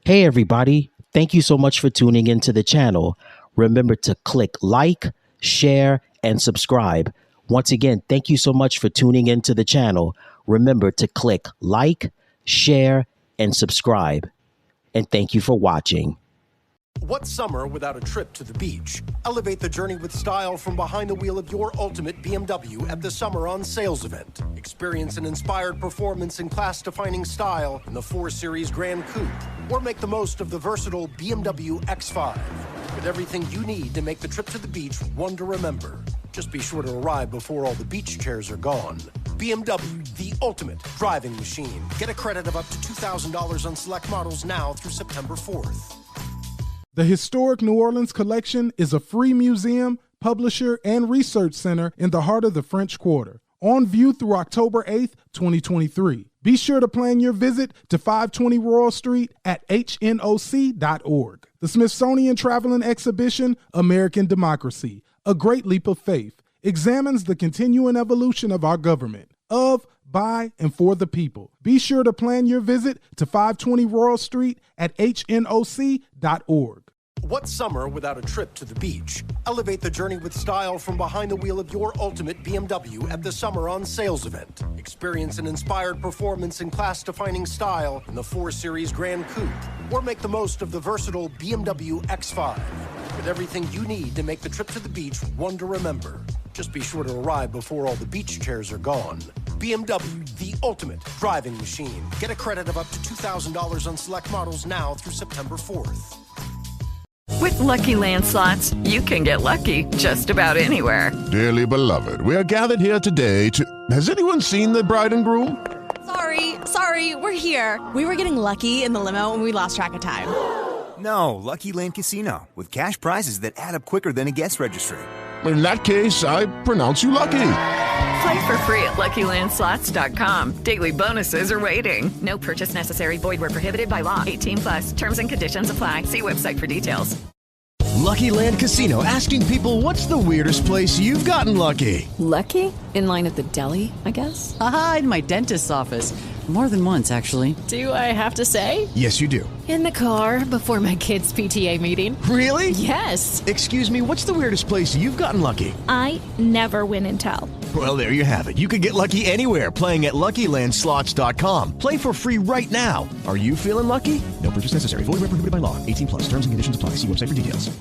Hey everybody, thank you so much for tuning into the channel. Remember to click like, share, and subscribe. Once again, thank you so much for tuning into the channel. Remember to click like, share, and subscribe. And thank you for watching. What summer without a trip to the beach? Elevate the journey with style from behind the wheel of your ultimate BMW at the Summer on Sales event. Experience an inspired performance in class-defining style in the 4 Series Grand Coupe, or make the most of the versatile BMW X5. With everything you need to make the trip to the beach one to remember. Just be sure to arrive before all the beach chairs are gone. BMW, the ultimate driving machine. Get a credit of up to $2,000 on select models now through September 4th. The Historic New Orleans Collection is a free museum, publisher, and research center in the heart of the French Quarter. On view through October 8th, 2023. Be sure to plan your visit to 520 Royal Street at hnoc.org. The Smithsonian Traveling Exhibition, American Democracy, A Great Leap of Faith, examines the continuing evolution of our government, of, by, and for the people. Be sure to plan your visit to 520 Royal Street at hnoc.org. What summer without a trip to the beach? Elevate the journey with style from behind the wheel of your ultimate BMW at the Summer on Sales event. Experience an inspired performance in class-defining style in the 4 Series Grand Coupe, or make the most of the versatile BMW X5. With everything you need to make the trip to the beach one to remember. Just be sure to arrive before all the beach chairs are gone. BMW, the ultimate driving machine. Get a credit of up to $2,000 on select models now through September 4th. With Lucky Land Slots, you can get lucky just about anywhere. Dearly beloved, we are gathered here today to... Has anyone seen the bride and groom? Sorry, we're here. We were getting lucky in the limo and we lost track of time. No, Lucky Land Casino, with cash prizes that add up quicker than a guest registry. In that case, I pronounce you lucky. Play for free at LuckyLandSlots.com. Daily bonuses are waiting. No purchase necessary. Void where prohibited by law. 18+. Terms and conditions apply. See website for details. Lucky Land Casino, asking people, what's the weirdest place you've gotten lucky? Lucky? In line at the deli, I guess? Aha, in my dentist's office. More than once, actually. Do I have to say? Yes, you do. In the car before my kids' PTA meeting. Really? Yes. Excuse me, what's the weirdest place you've gotten lucky? I never win and tell. Well, there you have it. You can get lucky anywhere, playing at LuckyLandSlots.com. Play for free right now. Are you feeling lucky? No purchase necessary. Void where prohibited by law. 18+. Terms and conditions apply. See website for details.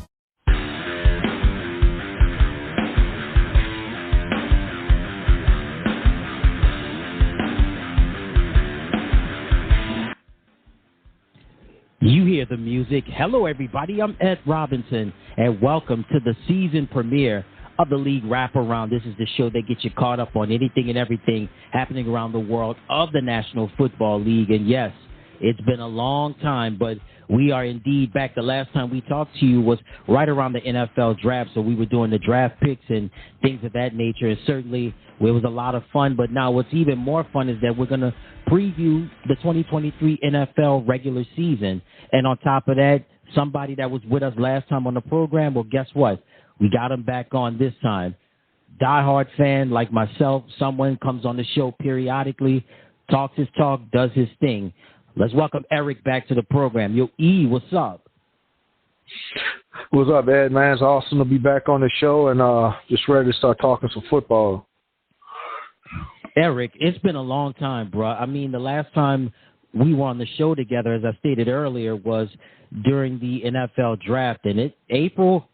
You hear the music. Hello, everybody. I'm Ed Robinson, and welcome to the season premiere of the League Wraparound. This is the show that gets you caught up on anything and everything happening around the world of the National Football League. And yes, it's been a long time, but we are indeed back. The last time we talked to you was right around the NFL draft, so we were doing the draft picks and things of that nature, and certainly it was a lot of fun. But now what's even more fun is that we're going to preview the 2023 NFL regular season. And on top of that, somebody that was with us last time on the program, well, guess what? We got him back on this time. Diehard fan like myself, someone comes on the show periodically, talks his talk, does his thing. Let's welcome Eric back to the program. Yo, E, what's up? What's up, Ed, man? It's awesome to be back on the show and just ready to start talking some football. Eric, it's been a long time, bro. I mean, the last time we were on the show together, as I stated earlier, was during the NFL draft. And April,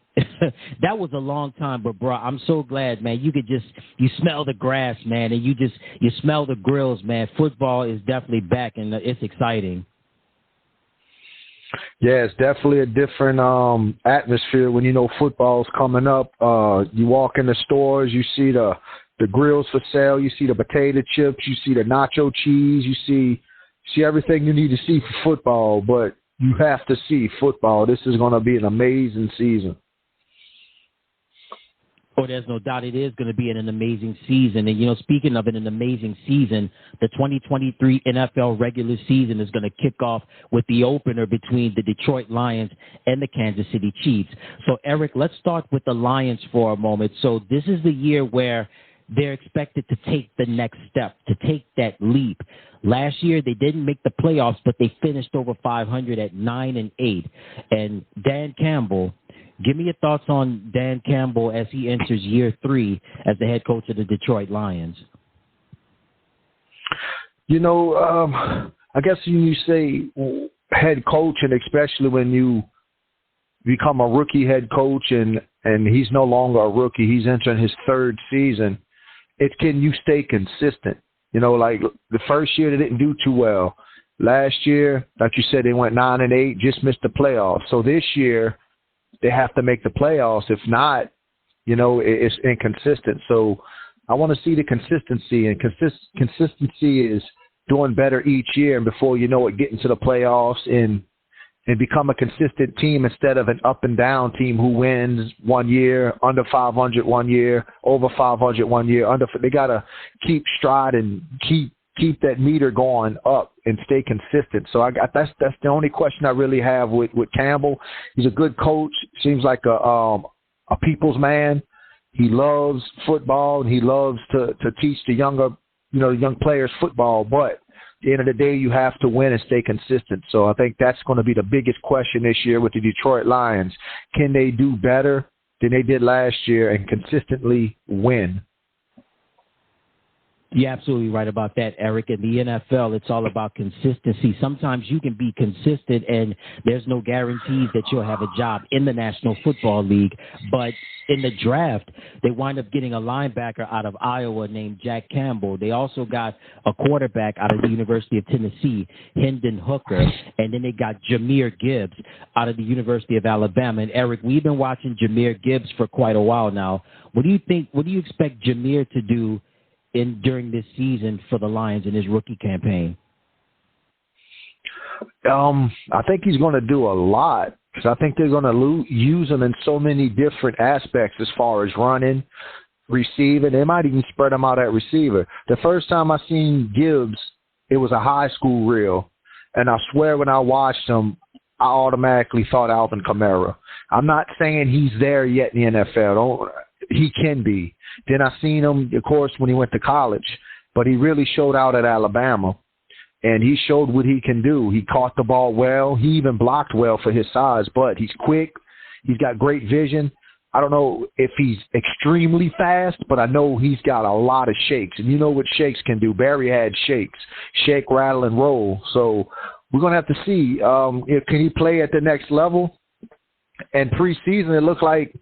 that was a long time. But, bro, I'm so glad, man. You smell the grass, man, and you smell the grills, man. Football is definitely back, and it's exciting. Yeah, it's definitely a different atmosphere when you know football's coming up. You walk in the stores, you see the grills for sale, you see the potato chips, you see the nacho cheese, you see everything you need to see for football, but you have to see football. This is going to be an amazing season. Oh, there's no doubt it is going to be an amazing season. And, you know, speaking of an amazing season, the 2023 NFL regular season is going to kick off with the opener between the Detroit Lions and the Kansas City Chiefs. So, Eric, let's start with the Lions for a moment. So this is the year where they're expected to take the next step, to take that leap. Last year, they didn't make the playoffs, but they finished over 500 at 9-8. And Dan Campbell, give me your thoughts on Dan Campbell as he enters year 3 as the head coach of the Detroit Lions. You know, I guess when you say head coach, and especially when you become a rookie head coach and he's no longer a rookie, he's entering his 3rd season, it's can you stay consistent? You know, like the first year they didn't do too well. Last year, like you said, they went 9-8, just missed the playoffs. So this year they have to make the playoffs. If not, you know, it's inconsistent. So I want to see the consistency, and consistency is doing better each year, and before you know it, getting to the playoffs and become a consistent team instead of an up and down team who wins one year, under 500 one year, over 500 one year. They got to keep stride and keep that meter going up and stay consistent. So that's the only question I really have with Campbell. He's a good coach. Seems like a people's man. He loves football, and he loves to teach the young players football. But at the end of the day, you have to win and stay consistent. So I think that's going to be the biggest question this year with the Detroit Lions. Can they do better than they did last year and consistently win? You're absolutely right about that, Eric. In the NFL, it's all about consistency. Sometimes you can be consistent, and there's no guarantees that you'll have a job in the National Football League. But in the draft, they wind up getting a linebacker out of Iowa named Jack Campbell. They also got a quarterback out of the University of Tennessee, Hendon Hooker. And then they got Jahmyr Gibbs out of the University of Alabama. And, Eric, we've been watching Jahmyr Gibbs for quite a while now. What do you think? What do you expect Jahmyr to do during this season for the Lions in his rookie campaign? I think he's going to do a lot, because I think they're going to use him in so many different aspects as far as running, receiving. They might even spread him out at receiver. The first time I seen Gibbs, it was a high school reel, and I swear when I watched him, I automatically thought Alvin Kamara. I'm not saying he's there yet in the NFL. He can be. Then I seen him, of course, when he went to college, but he really showed out at Alabama, and he showed what he can do. He caught the ball well. He even blocked well for his size, but he's quick. He's got great vision. I don't know if he's extremely fast, but I know he's got a lot of shakes, and you know what shakes can do. Barry had shakes, shake, rattle, and roll. So we're going to have to see can he play at the next level. And preseason, it looked like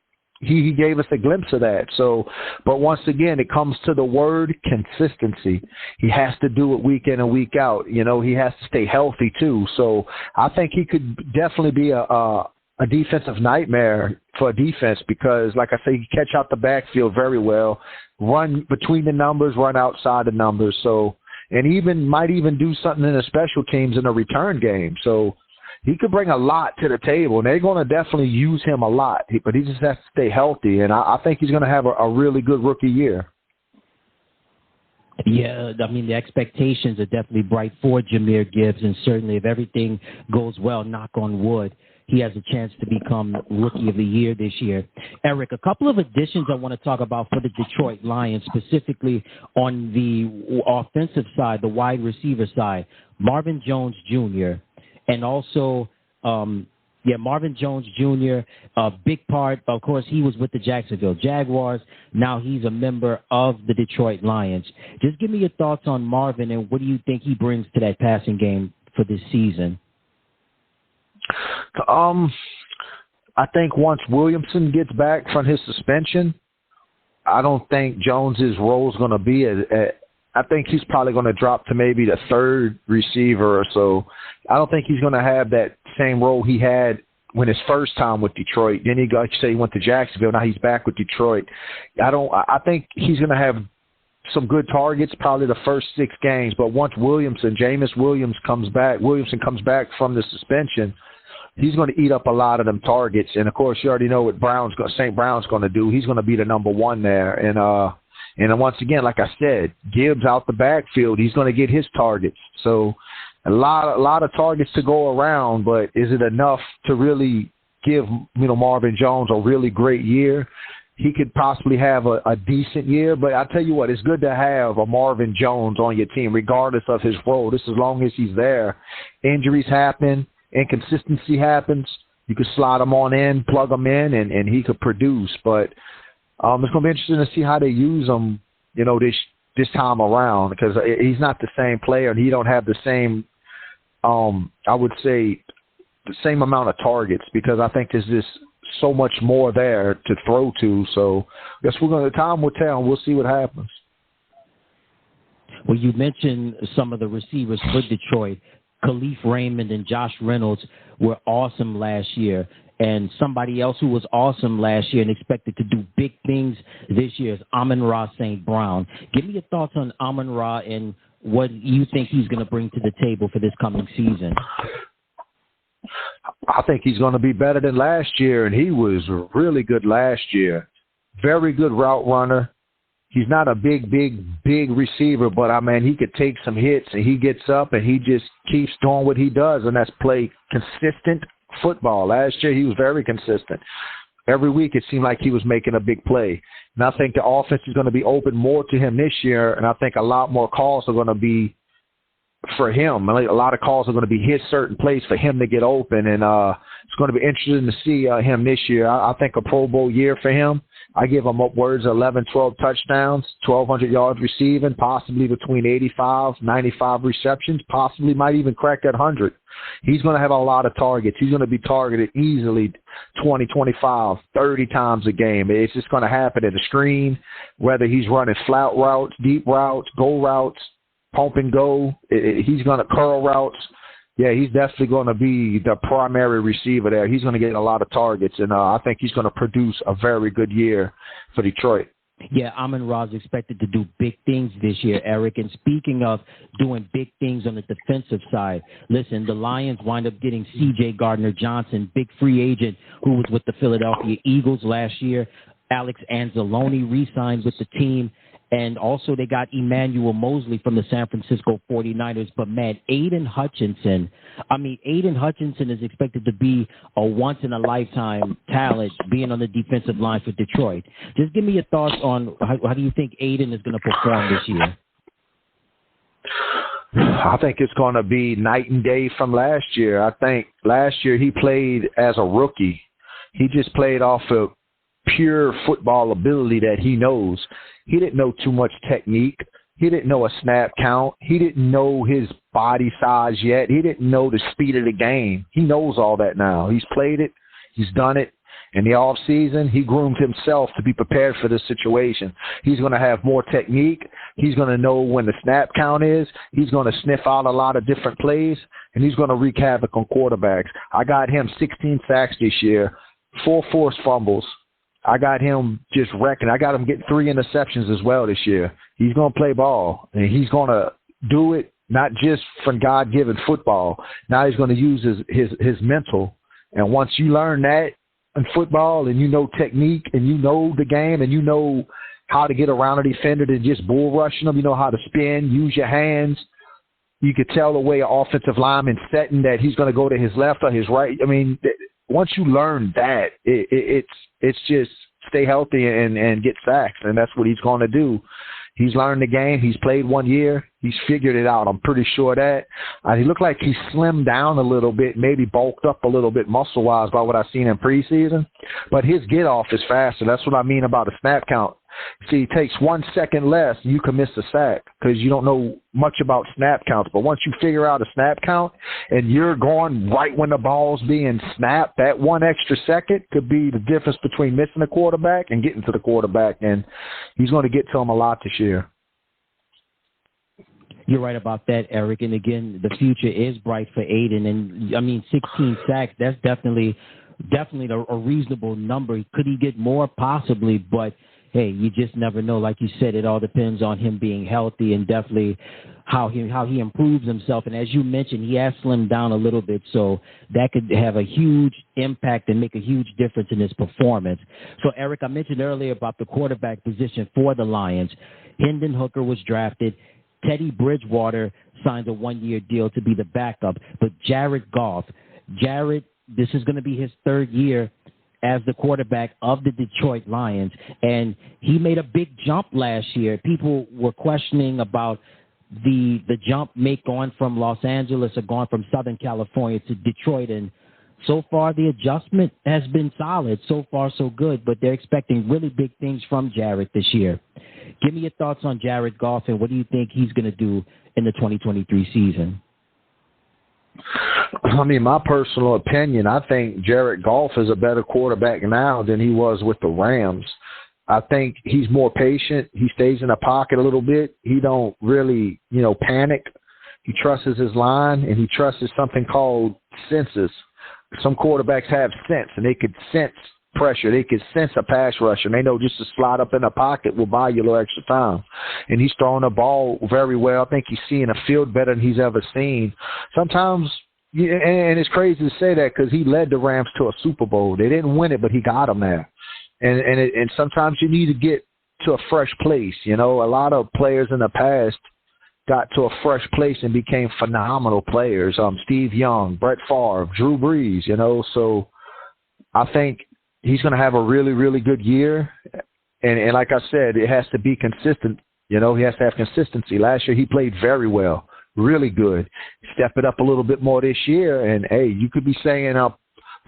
he gave us a glimpse of that. So, but once again, it comes to the word consistency. He has to do it week in and week out. You know, he has to stay healthy too. So I think he could definitely be a defensive nightmare for a defense, because, like I say, he catch out the backfield very well, run between the numbers, run outside the numbers. So, and might even do something in the special teams in a return game. So he could bring a lot to the table, and they're going to definitely use him a lot, but he just has to stay healthy, and I think he's going to have a really good rookie year. Yeah, I mean, the expectations are definitely bright for Jahmyr Gibbs, and certainly if everything goes well, knock on wood, he has a chance to become Rookie of the Year this year. Eric, a couple of additions I want to talk about for the Detroit Lions, specifically on the offensive side, the wide receiver side. Marvin Jones Jr., and also, Marvin Jones Jr., a big part, of course, he was with the Jacksonville Jaguars. Now he's a member of the Detroit Lions. Just give me your thoughts on Marvin, and what do you think he brings to that passing game for this season? I think once Williamson gets back from his suspension, I don't think Jones's role is going to be I think he's probably going to drop to maybe the 3rd receiver or so. I don't think he's going to have that same role he had when his first time with Detroit. Then he went to Jacksonville. Now he's back with Detroit. I think he's going to have some good targets probably the first 6 games. But once Jameis Williams comes back from the suspension, he's going to eat up a lot of them targets. And of course, you already know what St. Brown's going to do. He's going to be the number 1 there. And once again, like I said, Gibbs out the backfield, he's going to get his targets. So a lot of targets to go around, but is it enough to really give Marvin Jones a really great year? he could possibly have a decent year. But I tell you what, it's good to have a Marvin Jones on your team, regardless of his role. This as long as he's there. Injuries happen, inconsistency happens. You could slide him on in, plug him in, and he could produce. But it's going to be interesting to see how they use him, this time around, because he's not the same player, and he don't have the same, I would say, the same amount of targets, because I think there's just so much more there to throw to. So I guess time will tell, and we'll see what happens. Well, you mentioned some of the receivers for Detroit. Khalif Raymond and Josh Reynolds were awesome last year. And somebody else who was awesome last year and expected to do big things this year is Amon-Ra St. Brown. Give me your thoughts on Amon-Ra and what you think he's going to bring to the table for this coming season. I think he's going to be better than last year, and he was really good last year. Very good route runner. He's not a big receiver, but, he could take some hits, and he gets up, and he just keeps doing what he does, and that's play consistent football. Last year, he was very consistent. Every week, it seemed like he was making a big play. And I think the offense is going to be open more to him this year, and I think a lot more calls are going to be for him. A lot of calls are going to be his certain plays for him to get open, and it's going to be interesting to see him this year. I think a Pro Bowl year for him. I give him upwards of 11, 12 touchdowns, 1,200 yards receiving, possibly between 85, 95 receptions, possibly might even crack that 100. He's going to have a lot of targets. He's going to be targeted easily 20, 25, 30 times a game. It's just going to happen at the screen, whether he's running flat routes, deep routes, go routes, pump and go. He's going to curl routes. Yeah, he's definitely going to be the primary receiver there. He's going to get a lot of targets, and I think he's going to produce a very good year for Detroit. Yeah, Amon-Ra is expected to do big things this year, Eric. And speaking of doing big things on the defensive side, listen, the Lions wind up getting C.J. Gardner-Johnson, big free agent who was with the Philadelphia Eagles last year. Alex Anzalone re-signed with the team. And also they got Emmanuel Mosley from the San Francisco 49ers. But, man, Aiden Hutchinson is expected to be a once-in-a-lifetime talent being on the defensive line for Detroit. Just give me your thoughts on how do you think Aiden is going to perform this year? I think it's going to be night and day from last year. I think last year he played as a rookie. He just played off of pure football ability that he knows. He didn't know too much technique. He didn't know a snap count. He didn't know his body size yet. He didn't know the speed of the game. He knows all that now. He's played it. He's done it. In the off season, he groomed himself to be prepared for this situation. He's going to have more technique. He's going to know when the snap count is. He's going to sniff out a lot of different plays, and he's going to wreak havoc on quarterbacks. I got him 16 sacks this year, 4 forced fumbles. I got him just wrecking. I got him getting 3 interceptions as well this year. He's going to play ball, and he's going to do it not just from God-given football. Now he's going to use his mental. And once you learn that in football and you know technique and you know the game and you know how to get around a defender than just bull rushing them, you know how to spin, use your hands. You could tell the way an offensive lineman setting that he's going to go to his left or his right. I mean, once you learn that, it's just stay healthy and get sacks, and that's what he's going to do. He's learned the game. He's played 1 year. He's figured it out. I'm pretty sure that. He looked like he slimmed down a little bit, maybe bulked up a little bit muscle-wise by what I've seen in preseason. But his get-off is faster. That's what I mean about a snap count. See, it takes 1 second less, you can miss a sack because you don't know much about snap counts. But once you figure out a snap count and you're going right when the ball's being snapped, that 1 extra second could be the difference between missing a quarterback and getting to the quarterback. And he's going to get to him a lot this year. You're right about that, Eric. And, again, the future is bright for Aiden. And, 16 sacks, that's definitely a reasonable number. Could he get more? Possibly, but hey, you just never know. Like you said, it all depends on him being healthy and definitely how he improves himself. And as you mentioned, he has slimmed down a little bit, so that could have a huge impact and make a huge difference in his performance. So, Eric, I mentioned earlier about the quarterback position for the Lions. Hendon Hooker was drafted. Teddy Bridgewater signs a 1-year deal to be the backup. But Jared Goff, this is going to be his 3rd year as the quarterback of the Detroit Lions, and he made a big jump last year. People were questioning about the jump going from Los Angeles or going from Southern California to Detroit, and so far the adjustment has been solid. So far so good, but they're expecting really big things from Jared this year. Give me your thoughts on Jared Goff, and what do you think he's going to do in the 2023 season? I mean, my personal opinion, I think Jared Goff is a better quarterback now than he was with the Rams. I think he's more patient. He stays in the pocket a little bit. He don't really, panic. He trusts his line, and he trusts something called senses. Some quarterbacks have sense, and they could sense pressure. They could sense a pass rusher, and they know just to slide up in the pocket will buy you a little extra time. And he's throwing the ball very well. I think he's seeing a field better than he's ever seen. Sometimes, and it's crazy to say that because he led the Rams to a Super Bowl. They didn't win it, but he got them there. And sometimes you need to get to a fresh place. A lot of players in the past got to a fresh place and became phenomenal players. Steve Young, Brett Favre, Drew Brees, so I think he's going to have a really, really good year. And like I said, it has to be consistent. He has to have consistency. Last year he played very well, really good. Step it up a little bit more this year, and, hey, you could be saying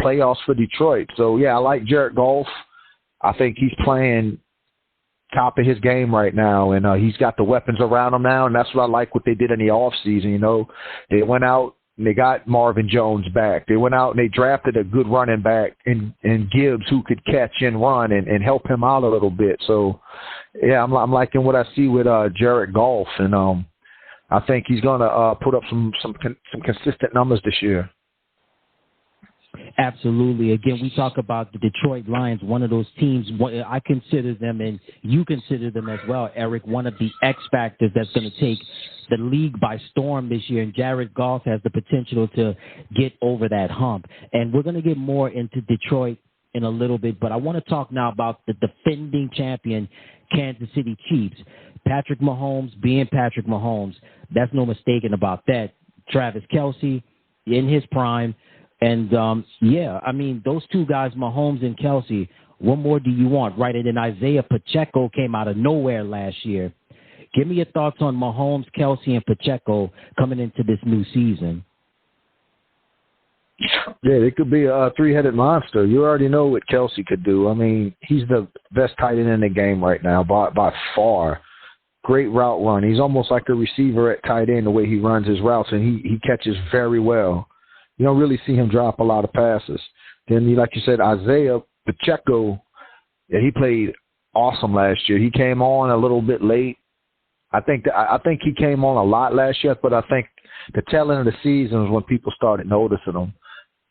playoffs for Detroit. So, yeah, I like Jared Goff. I think he's playing top of his game right now, and he's got the weapons around him now, and that's what I like what they did in the offseason. They went out and they got Marvin Jones back. They went out and they drafted a good running back in Gibbs who could catch and run and help him out a little bit. So, yeah, I'm liking what I see with Jared Goff, and I think he's going to put up some consistent numbers this year. Absolutely. Again, we talk about the Detroit Lions, one of those teams. I consider them, and you consider them as well, Eric, one of the X factors that's going to take the league by storm this year. And Jared Goff has the potential to get over that hump. And we're going to get more into Detroit in a little bit, but I want to talk now about the defending champion, Kansas City Chiefs. Patrick Mahomes being Patrick Mahomes, that's no mistaking about that. Travis Kelce in his prime. And, those two guys, Mahomes and Kelce, what more do you want, right? And then Isaiah Pacheco came out of nowhere last year. Give me your thoughts on Mahomes, Kelce, and Pacheco coming into this new season. Yeah, it could be a three-headed monster. You already know what Kelce could do. I mean, he's the best tight end in the game right now by far. Great route run. He's almost like a receiver at tight end the way he runs his routes, and he catches very well. You don't really see him drop a lot of passes. Then, like you said, Isaiah Pacheco, he played awesome last year. He came on a little bit late. I think he came on a lot last year, but I think the tail end of the season was when people started noticing him.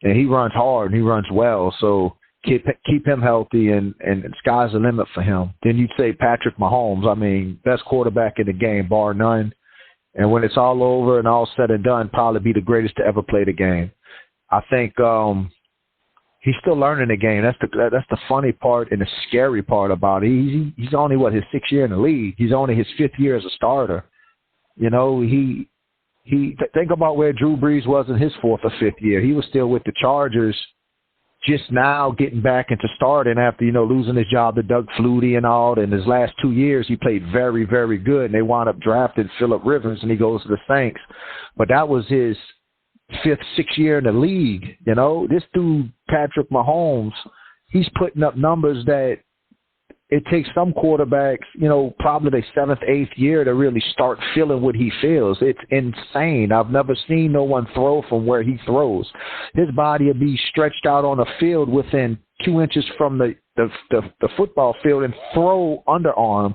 And he runs hard and he runs well, so keep him healthy, and sky's the limit for him. Then you'd say Patrick Mahomes, best quarterback in the game, bar none. And when it's all over and all said and done, probably be the greatest to ever play the game. I think he's still learning the game. That's the funny part and the scary part about it. He's only, his 6th year in the league. He's only his 5th year as a starter. He think about where Drew Brees was in his 4th or 5th year. He was still with the Chargers, just now getting back into starting after, losing his job to Doug Flutie and all. And his last 2 years, he played very, very good. And they wound up drafting Phillip Rivers, and he goes to the Saints. But that was his 5th, 6th year in the league. This dude, Patrick Mahomes, he's putting up numbers that it takes some quarterbacks, probably their 7th, 8th year to really start feeling what he feels. It's insane. I've never seen no one throw from where he throws. His body will be stretched out on the field within 2 inches from the football field and throw underarm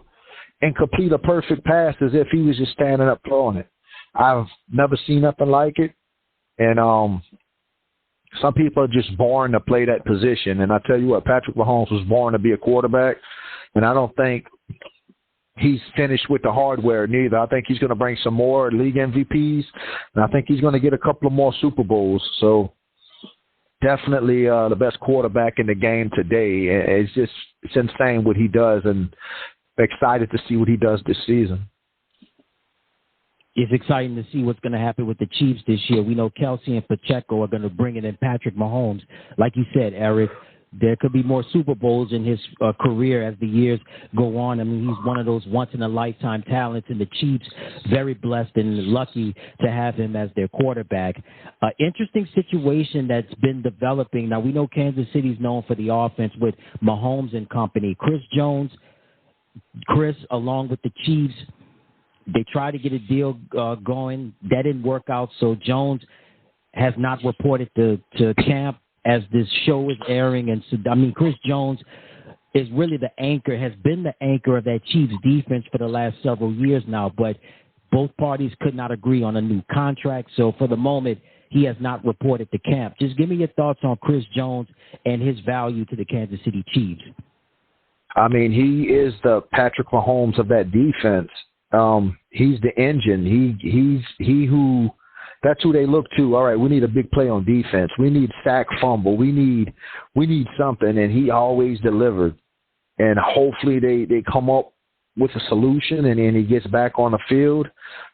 and complete a perfect pass as if he was just standing up throwing it. I've never seen nothing like it. And some people are just born to play that position. And I tell you what, Patrick Mahomes was born to be a quarterback. And I don't think he's finished with the hardware neither. I think he's going to bring some more league MVPs. And I think he's going to get a couple of more Super Bowls. So definitely the best quarterback in the game today. It's insane what he does, and excited to see what he does this season. It's exciting to see what's going to happen with the Chiefs this year. We know Kelce and Pacheco are going to bring it in Patrick Mahomes. Like you said, Eric, there could be more Super Bowls in his career as the years go on. I mean, he's one of those once-in-a-lifetime talents, and the Chiefs very blessed and lucky to have him as their quarterback. Interesting situation that's been developing. Now, we know Kansas City's known for the offense with Mahomes and company. Chris, along with the Chiefs, they tried to get a deal going. That didn't work out, so Jones has not reported to camp as this show is airing. And so, I mean, Chris Jones is really the anchor, has been the anchor of that Chiefs defense for the last several years now, but both parties could not agree on a new contract. So for the moment, he has not reported to camp. Just give me your thoughts on Chris Jones and his value to the Kansas City Chiefs. I mean, he is the Patrick Mahomes of that defense. He's the engine. That's who they look to. All right, we need a big play on defense. We need sack fumble. We need something, and he always delivered. And hopefully they come up with a solution, and then he gets back on the field.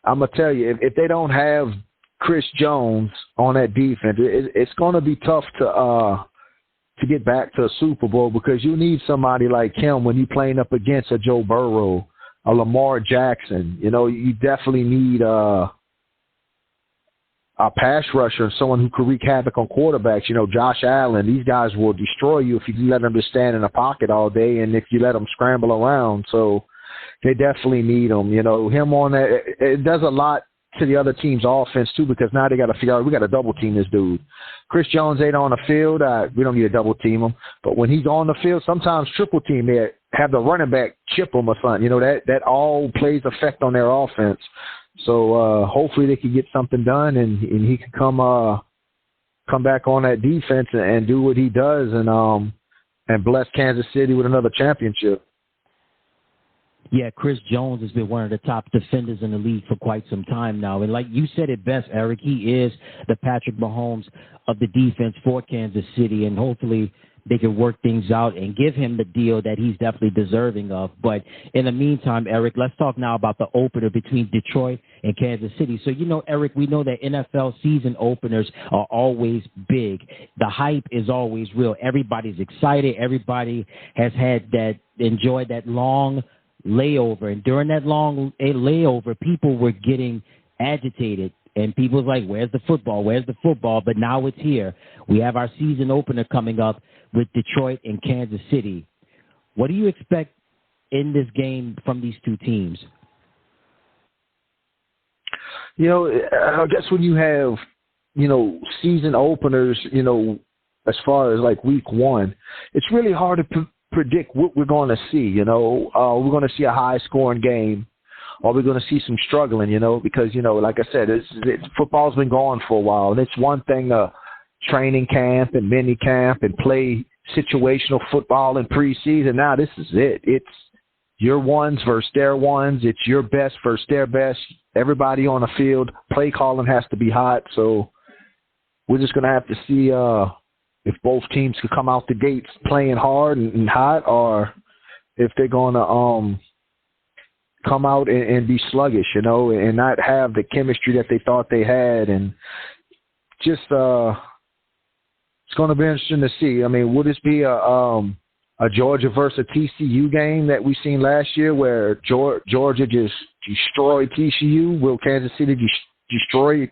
I'm gonna tell you, if they don't have Chris Jones on that defense, it's gonna be tough to get back to a Super Bowl, because you need somebody like him when you're playing up against a Joe Burrow, a Lamar Jackson. You know, you definitely need a pass rusher, someone who could wreak havoc on quarterbacks. You know, Josh Allen, these guys will destroy you if you let them just stand in the pocket all day and if you let them scramble around. So they definitely need him. You know, him on that, it does a lot to the other team's offense too, because now they got to figure out, we got to double team this dude. Chris Jones ain't on the field. We don't need to double team him. But when he's on the field, sometimes triple team there, have the running back chip him or something. You know, that all plays effect on their offense. So hopefully they can get something done, and he can come back on that defense and do what he does, and bless Kansas City with another championship. Yeah, Chris Jones has been one of the top defenders in the league for quite some time now. And like you said it best, Eric, he is the Patrick Mahomes of the defense for Kansas City, and hopefully they can work things out and give him the deal that he's definitely deserving of. But in the meantime, Eric, let's talk now about the opener between Detroit and Kansas City. So, you know, Eric, we know that NFL season openers are always big. The hype is always real. Everybody's excited. Everybody has enjoyed that long layover. And during that long layover, people were getting agitated. And people were like, where's the football? Where's the football? But now it's here. We have our season opener coming up with Detroit and Kansas City. What do you expect in this game from these two teams? You know, I guess when you have, you know, season openers, you know, as far as like week one, it's really hard to predict what we're going to see. You know, we're going to see a high-scoring game, or we're going to see some struggling, you know, because, you know, like I said, football's been gone for a while, and it's one thing training camp and mini camp and play situational football in preseason. Now this is it. It's your ones versus their ones. It's your best versus their best. Everybody on the field. Play calling has to be hot. So we're just going to have to see if both teams can come out the gates playing hard and hot, or if they're going to come out and be sluggish, you know, and not have the chemistry that they thought they had. And just it's going to be interesting to see. I mean, will this be a Georgia versus a TCU game that we seen last year, where Georgia just destroyed TCU? Will Kansas City destroy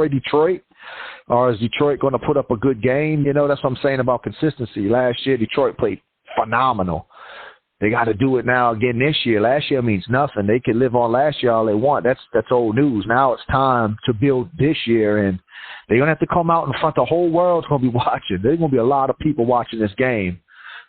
Detroit? Or is Detroit going to put up a good game? You know, that's what I'm saying about consistency. Last year, Detroit played phenomenal. They got to do it now again this year. Last year means nothing. They can live on last year all they want. That's old news. Now it's time to build this year, and they're going to have to come out in front. The whole world's going to be watching. There's going to be a lot of people watching this game.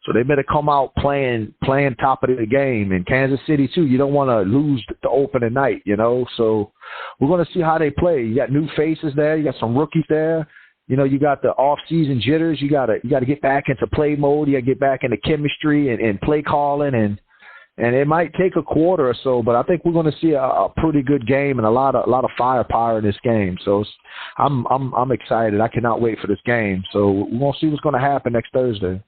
So they better come out playing top of the game. And Kansas City, too, you don't want to lose the opening night, you know. So we're going to see how they play. You got new faces there. You got some rookies there. You know, you got the off-season jitters. You got to get back into play mode. You got to get back into chemistry and play calling. And it might take a quarter or so, but I think we're going to see a pretty good game and a lot of firepower in this game. So I'm excited. I cannot wait for this game. So we're going to see what's going to happen next Thursday.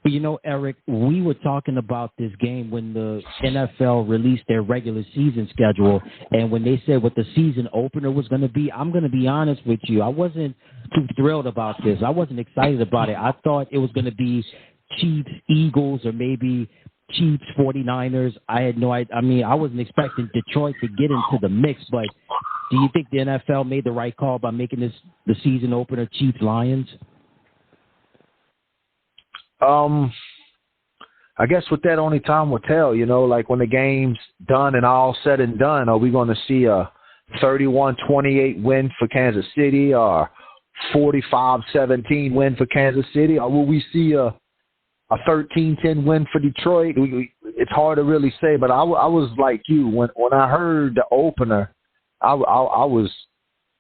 You know, Eric, we were talking about this game when the NFL released their regular season schedule, and when they said what the season opener was going to be, I'm going to be honest with you. I wasn't too thrilled about this. I wasn't excited about it. I thought it was going to be Chiefs, Eagles, or maybe Chiefs, 49ers. I had no idea. I mean, I wasn't expecting Detroit to get into the mix, but do you think the NFL made the right call by making this the season opener Chiefs, Lions? I guess with that, only time will tell, you know, like when the game's done and all said and done, are we going to see a 31-28 win for Kansas City or 45-17 win for Kansas City, or will we see a 13-10 win for Detroit? It's hard to really say, but I was like you. When I heard the opener, I was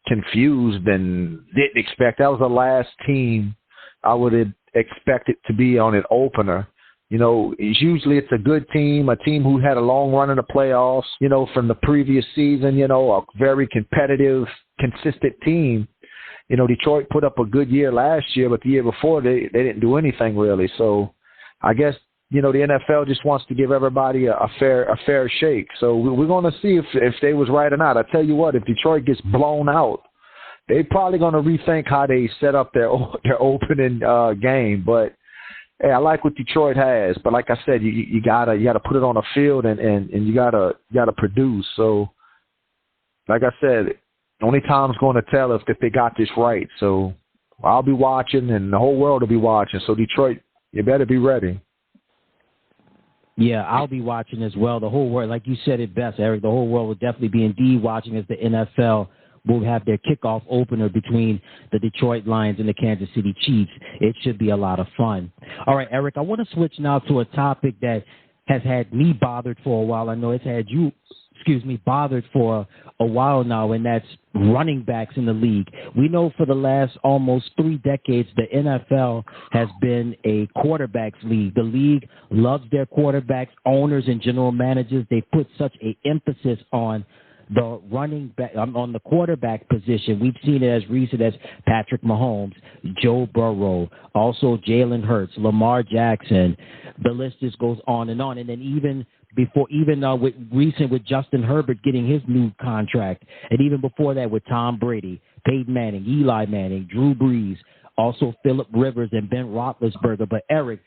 confused and didn't expect. That was the last team I would have expected to be on an opener. You know, usually it's a good team, a team who had a long run in the playoffs, you know, from the previous season, you know, a very competitive, consistent team. You know, Detroit put up a good year last year, but the year before they didn't do anything really. So I guess, you know, the NFL just wants to give everybody a fair shake. So we're going to see if they was right or not. I tell you what, if Detroit gets blown out, they're probably going to rethink how they set up their opening game. But hey, I like what Detroit has. But like I said, you gotta put it on a field and you gotta produce. So like I said, only time's going to tell if they got this right. So I'll be watching, and the whole world will be watching. So Detroit, you better be ready. Yeah, I'll be watching as well. The whole world, like you said it best, Eric, the whole world will definitely be indeed watching as the NFL will have their kickoff opener between the Detroit Lions and the Kansas City Chiefs. It should be a lot of fun. All right, Eric, I want to switch now to a topic that has had me bothered for a while. I know it's had you, bothered for a while now, and that's running backs in the league. We know for the last almost 3 decades, the NFL has been a quarterbacks league. The league loves their quarterbacks, owners and general managers. They put such an emphasis on the running back, on the quarterback position. We've seen it as recent as Patrick Mahomes, Joe Burrow, also Jalen Hurts, Lamar Jackson. The list just goes on. And then even with Justin Herbert getting his new contract, and even before that with Tom Brady, Peyton Manning, Eli Manning, Drew Brees, also Phillip Rivers and Ben Roethlisberger. But Eric,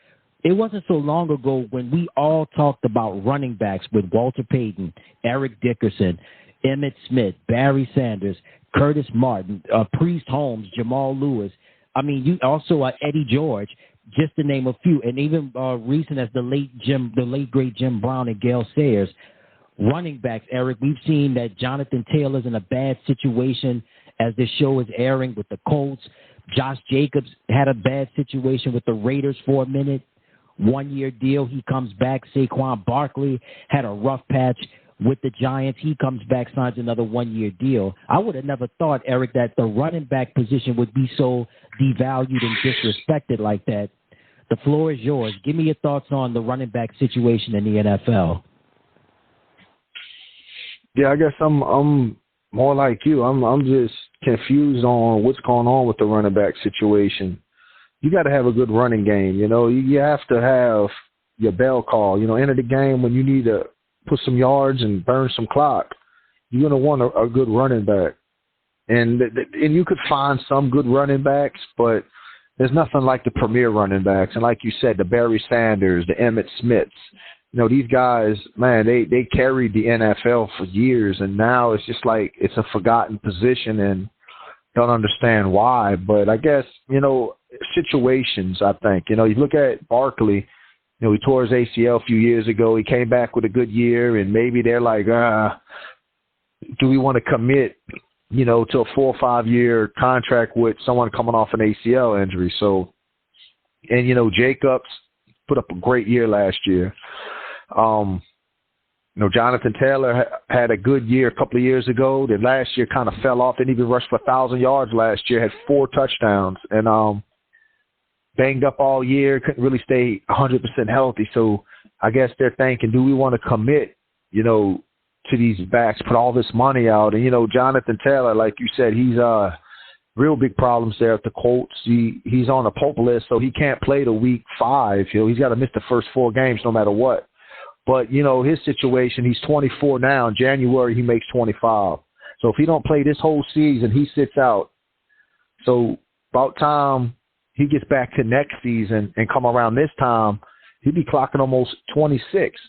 it wasn't so long ago when we all talked about running backs with Walter Payton, Eric Dickerson, Emmitt Smith, Barry Sanders, Curtis Martin, Priest Holmes, Jamal Lewis. I mean, you also Eddie George, just to name a few, and even recent as the late great Jim Brown and Gale Sayers. Running backs, Eric, we've seen that Jonathan Taylor's in a bad situation as this show is airing with the Colts. Josh Jacobs had a bad situation with the Raiders for a minute. 1-year deal, he comes back. Saquon Barkley had a rough patch with the Giants. He comes back, signs another 1-year deal. I would have never thought, Eric, that the running back position would be so devalued and disrespected like that. The floor is yours. Give me your thoughts on the running back situation in the NFL. Yeah, I guess I'm more like you. I'm just confused on what's going on with the running back situation. You got to have a good running game. You know, you have to have your bell call. You know, end of the game when you need to put some yards and burn some clock, you're going to want a good running back. And you could find some good running backs, but there's nothing like the premier running backs. And like you said, the Barry Sanders, the Emmitt Smiths, you know, these guys, man, they carried the NFL for years, and now it's just like it's a forgotten position and don't understand why. But I guess, you know, situations, I think. You know, you look at Barkley, you know, he tore his ACL a few years ago. He came back with a good year, and maybe they're like, do we want to commit, you know, to a 4 or 5 year contract with someone coming off an ACL injury? So, and, you know, Jacobs put up a great year last year. You know, Jonathan Taylor had a good year a couple of years ago. Then last year kind of fell off. Didn't even rush for 1,000 yards last year. Had 4 touchdowns and banged up all year. Couldn't really stay 100% healthy. So I guess they're thinking, do we want to commit, you know, to these backs, put all this money out? And, you know, Jonathan Taylor, like you said, he's real big problems there at the Colts. He's on a PUP list, so he can't play the week 5. He's got to miss the first 4 games no matter what. But, his situation, he's 24 now. In January, he makes 25. So if he don't play this whole season, he sits out. So about time he gets back to next season and come around this time, he'd be clocking almost 26.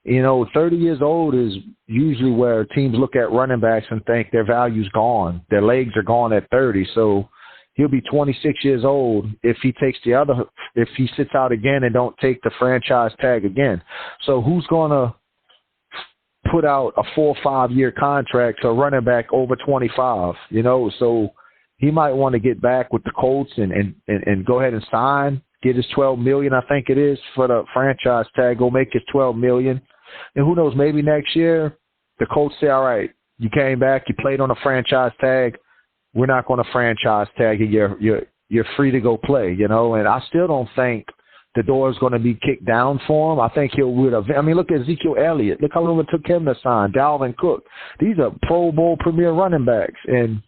30 years old is usually where teams look at running backs and think their value's gone. Their legs are gone at 30. So he'll be 26 years old if he sits out again and don't take the franchise tag again. So who's going to put out a 4 or 5 year contract to a running back over 25? So he might want to get back with the Colts and go ahead and sign, get his $12 million, I think it is, for the franchise tag, go make his $12 million. And who knows, maybe next year the Colts say, all right, you came back, you played on a franchise tag, we're not going to franchise tag you, you're free to go play, And I still don't think the door is going to be kicked down for him. I think look at EzekielElliott. Look how long it took him to sign. DalvinCook. These are Pro Bowl premier running backs. And,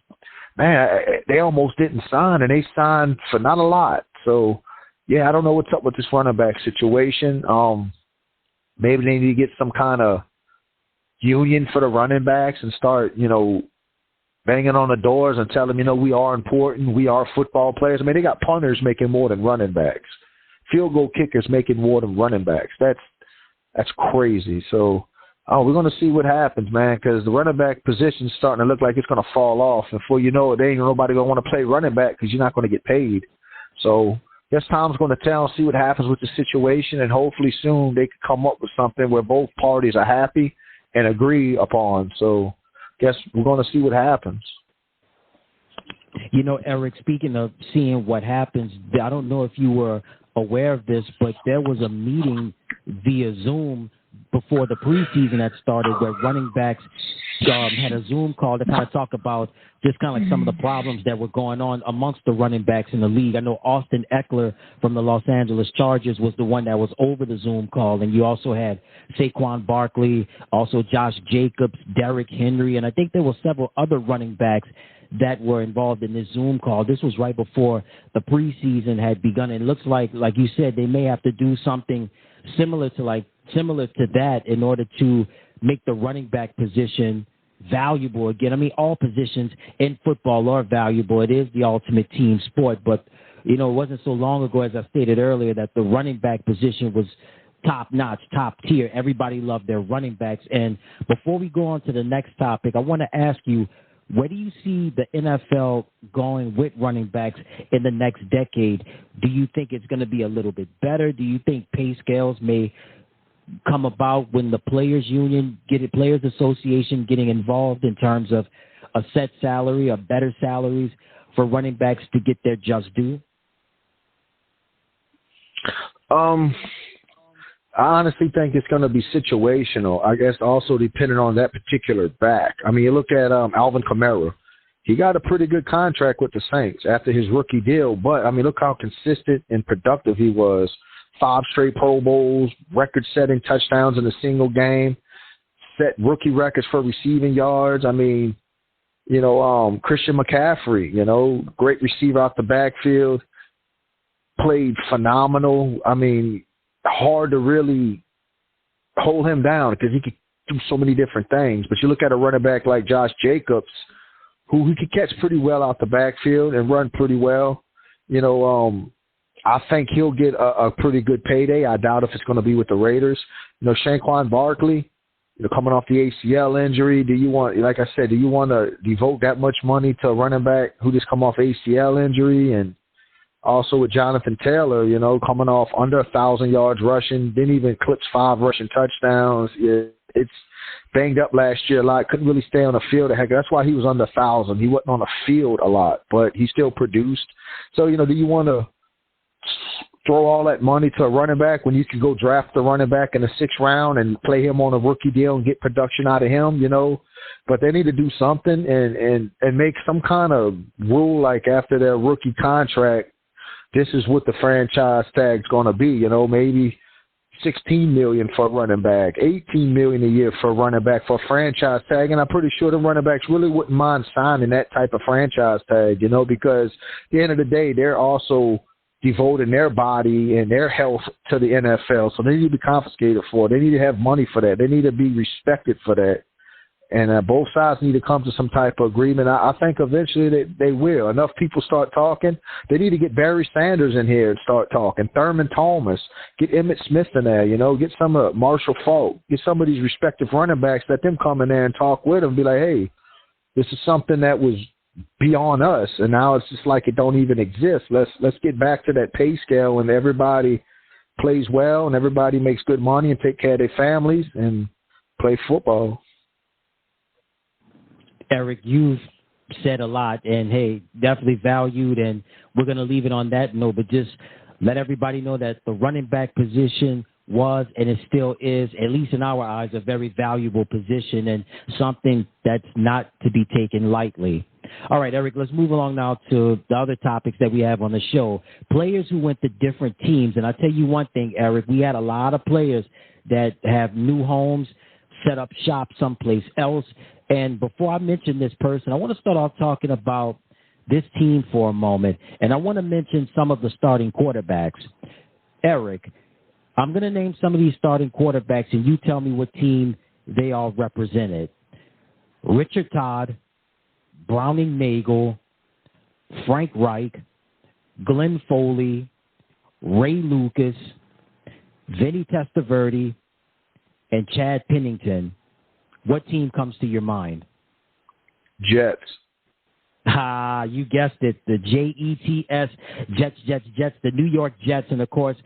man, they almost didn't sign, and they signed for not a lot. So, yeah, I don't know what's up with this running back situation. Maybe they need to get some kind of union for the running backs and start, banging on the doors and tell them, we are important. We are football players. I mean, they got punters making more than running backs. Field goal kickers making more than running backs. That's crazy. So, we're going to see what happens, man, because the running back position is starting to look like it's going to fall off. And before you know it, there ain't nobody going to want to play running back because you're not going to get paid. So, I guess time's going to tell, see what happens with the situation, and hopefully soon they can come up with something where both parties are happy and agree upon. So, guess we're going to see what happens. Eric, speaking of seeing what happens, I don't know if you were aware of this, but there was a meeting via Zoom before the preseason had started where running backs had a Zoom call to kind of talk about just kind of like some of the problems that were going on amongst the running backs in the league. I know Austin Eckler from the Los Angeles Chargers was the one that was over the Zoom call, and you also had Saquon Barkley, also Josh Jacobs, Derrick Henry, and I think there were several other running backs that were involved in this Zoom call. This was right before the preseason had begun. It looks like you said, they may have to do something similar to that in order to make the running back position valuable again. I mean, all positions in football are valuable. It is the ultimate team sport, but it wasn't so long ago, as I stated earlier, that the running back position was top-notch, top-tier. Everybody loved their running backs. And before we go on to the next topic, I want to ask you, where do you see the NFL going with running backs in the next decade? Do you think it's going to be a little bit better? Do you think pay scales may come about when the Players Union, Players Association getting involved in terms of a set salary or better salaries for running backs to get their just due? I honestly think it's going to be situational. I guess also depending on that particular back. I mean, you look at Alvin Kamara. He got a pretty good contract with the Saints after his rookie deal. But, I mean, look how consistent and productive he was. 5 straight Pro Bowls, record-setting touchdowns in a single game, set rookie records for receiving yards. I mean, Christian McCaffrey, great receiver out the backfield, played phenomenal. I mean, hard to really hold him down because he could do so many different things. But you look at a running back like Josh Jacobs, who he could catch pretty well out the backfield and run pretty well. I think he'll get a pretty good payday. I doubt if it's going to be with the Raiders. Saquon Barkley, coming off the ACL injury, do you want to devote that much money to a running back who just come off ACL injury? And also with Jonathan Taylor, coming off under 1,000 yards rushing, didn't even eclipse 5 rushing touchdowns. It's banged up last year a lot. Couldn't really stay on the field. That's why he was under 1,000. He wasn't on the field a lot, but he still produced. So, do you want to throw all that money to a running back when you can go draft the running back in the 6th round and play him on a rookie deal and get production out of him, But they need to do something and make some kind of rule, like after their rookie contract, this is what the franchise tag's going to be. Maybe $16 million for a running back, $18 million a year for a running back for a franchise tag, and I'm pretty sure the running backs really wouldn't mind signing that type of franchise tag, because at the end of the day, they're also devoting their body and their health to the NFL, so they need to be confiscated for it. They need to have money for that. They need to be respected for that. And both sides need to come to some type of agreement. I think eventually they will. Enough people start talking. They need to get Barry Sanders in here and start talking. Thurman Thomas. Get Emmitt Smith in there, Get some of Marshall Faulk. Get some of these respective running backs. Let them come in there and talk with them and be like, hey, this is something that was beyond us, and now it's just like it don't even exist. Let's get back to that pay scale and everybody plays well and everybody makes good money and take care of their families and play football. Eric, you've said a lot, and, hey, definitely valued, and we're going to leave it on that note, but just let everybody know that the running back position was and it still is, at least in our eyes, a very valuable position and something that's not to be taken lightly. All right, Eric, let's move along now to the other topics that we have on the show. Players who went to different teams, and I'll tell you one thing, Eric, we had a lot of players that have new homes, set up shop someplace else. And before I mention this person, I want to start off talking about this team for a moment. And I want to mention some of the starting quarterbacks. Eric, I'm going to name some of these starting quarterbacks, and you tell me what team they all represented. Richard Todd, Browning Nagel, Frank Reich, Glenn Foley, Ray Lucas, Vinny Testaverde, and Chad Pennington. What team comes to your mind? Jets. You guessed it. The Jets, Jets, the New York Jets, and, of course,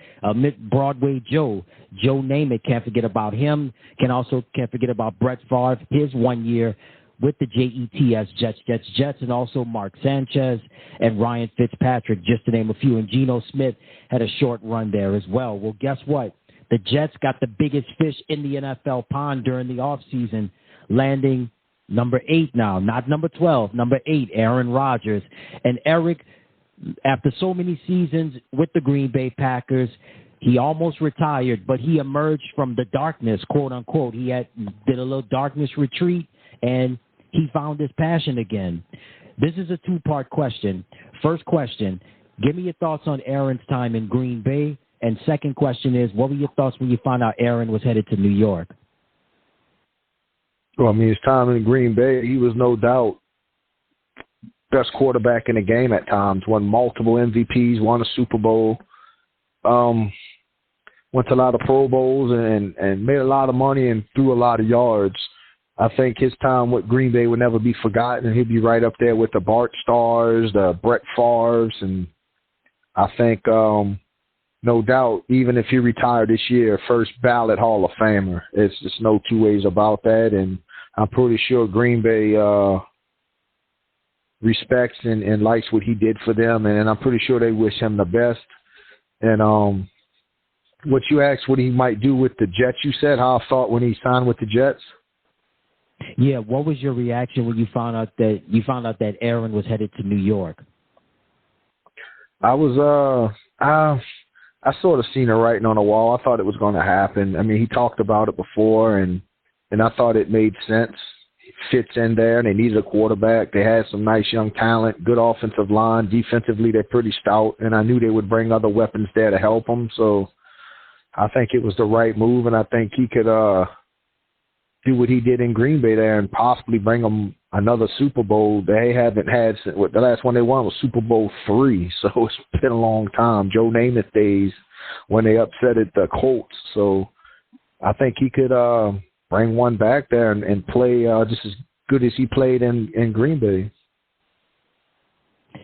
Broadway Joe. Joe Namath, can't forget about him. Can't forget about Brett Favre, his 1 year with the Jets, and also Mark Sanchez and Ryan Fitzpatrick, just to name a few. And Geno Smith had a short run there as well. Well, guess what? The Jets got the biggest fish in the NFL pond during the offseason, landing number 8 now, not number 12, number 8, AaronRodgers. And Eric, after so many seasons with the Green Bay Packers, he almost retired, but he emerged from the darkness, quote unquote. He did a little darkness retreat, and he found his passion again. This is a two-part question. First question, give me your thoughts on Aaron's time in Green Bay. And second question is, what were your thoughts when you found out Aaron was headed to New York? Well, his time in Green Bay, he was no doubt best quarterback in the game at times. Won multiple MVPs, won a Super Bowl, went to a lot of Pro Bowls and made a lot of money and threw a lot of yards. I think his time with Green Bay would never be forgotten. He'd be right up there with the Bart Starrs, the Brett Favres, and I think no doubt, even if he retired this year, first ballot Hall of Famer. It's just no two ways about that. And I'm pretty sure Green Bay respects and likes what he did for them. And I'm pretty sure they wish him the best. And what you asked, what he might do with the Jets, you said, how I thought when he signed with the Jets? Yeah, what was your reaction when you found out that Aaron was headed to New York? I was I sort of seen the writing on the wall. I thought it was going to happen. I mean, he talked about it before, and I thought it made sense. It fits in there, and they needed a quarterback. They had some nice young talent, good offensive line. Defensively, they're pretty stout, and I knew they would bring other weapons there to help them. So I think it was the right move, and I think he could do what he did in Green Bay there and possibly bring them another Super Bowl. They haven't had – the last one they won was Super Bowl III, so it's been a long time. Joe Namath days when they upset the Colts. So I think he could bring one back there and play just as good as he played in Green Bay.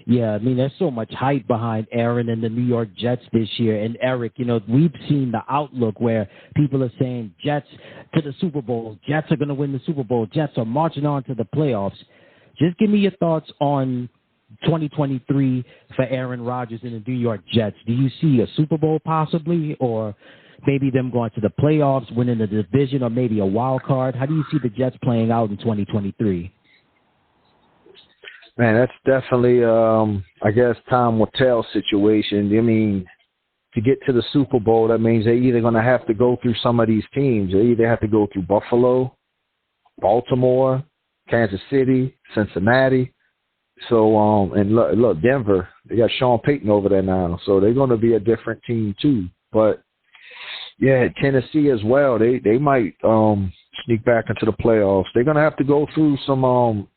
Yeah, I mean, there's so much hype behind Aaron and the New York Jets this year. And, Eric, we've seen the outlook where people are saying Jets to the Super Bowl. Jets are going to win the Super Bowl. Jets are marching on to the playoffs. Just give me your thoughts on 2023 for Aaron Rodgers and the New York Jets. Do you see a Super Bowl possibly, or maybe them going to the playoffs, winning the division, or maybe a wild card? How do you see the Jets playing out in 2023? Man, that's definitely, I guess, time will tell situation. I mean, to get to the Super Bowl, that means they're either going to have to go through some of these teams. They either have to go through Buffalo, Baltimore, Kansas City, Cincinnati. So, and look, Denver, they got Sean Payton over there now. So they're going to be a different team too. But, yeah, Tennessee as well, they might sneak back into the playoffs. They're going to have to go through some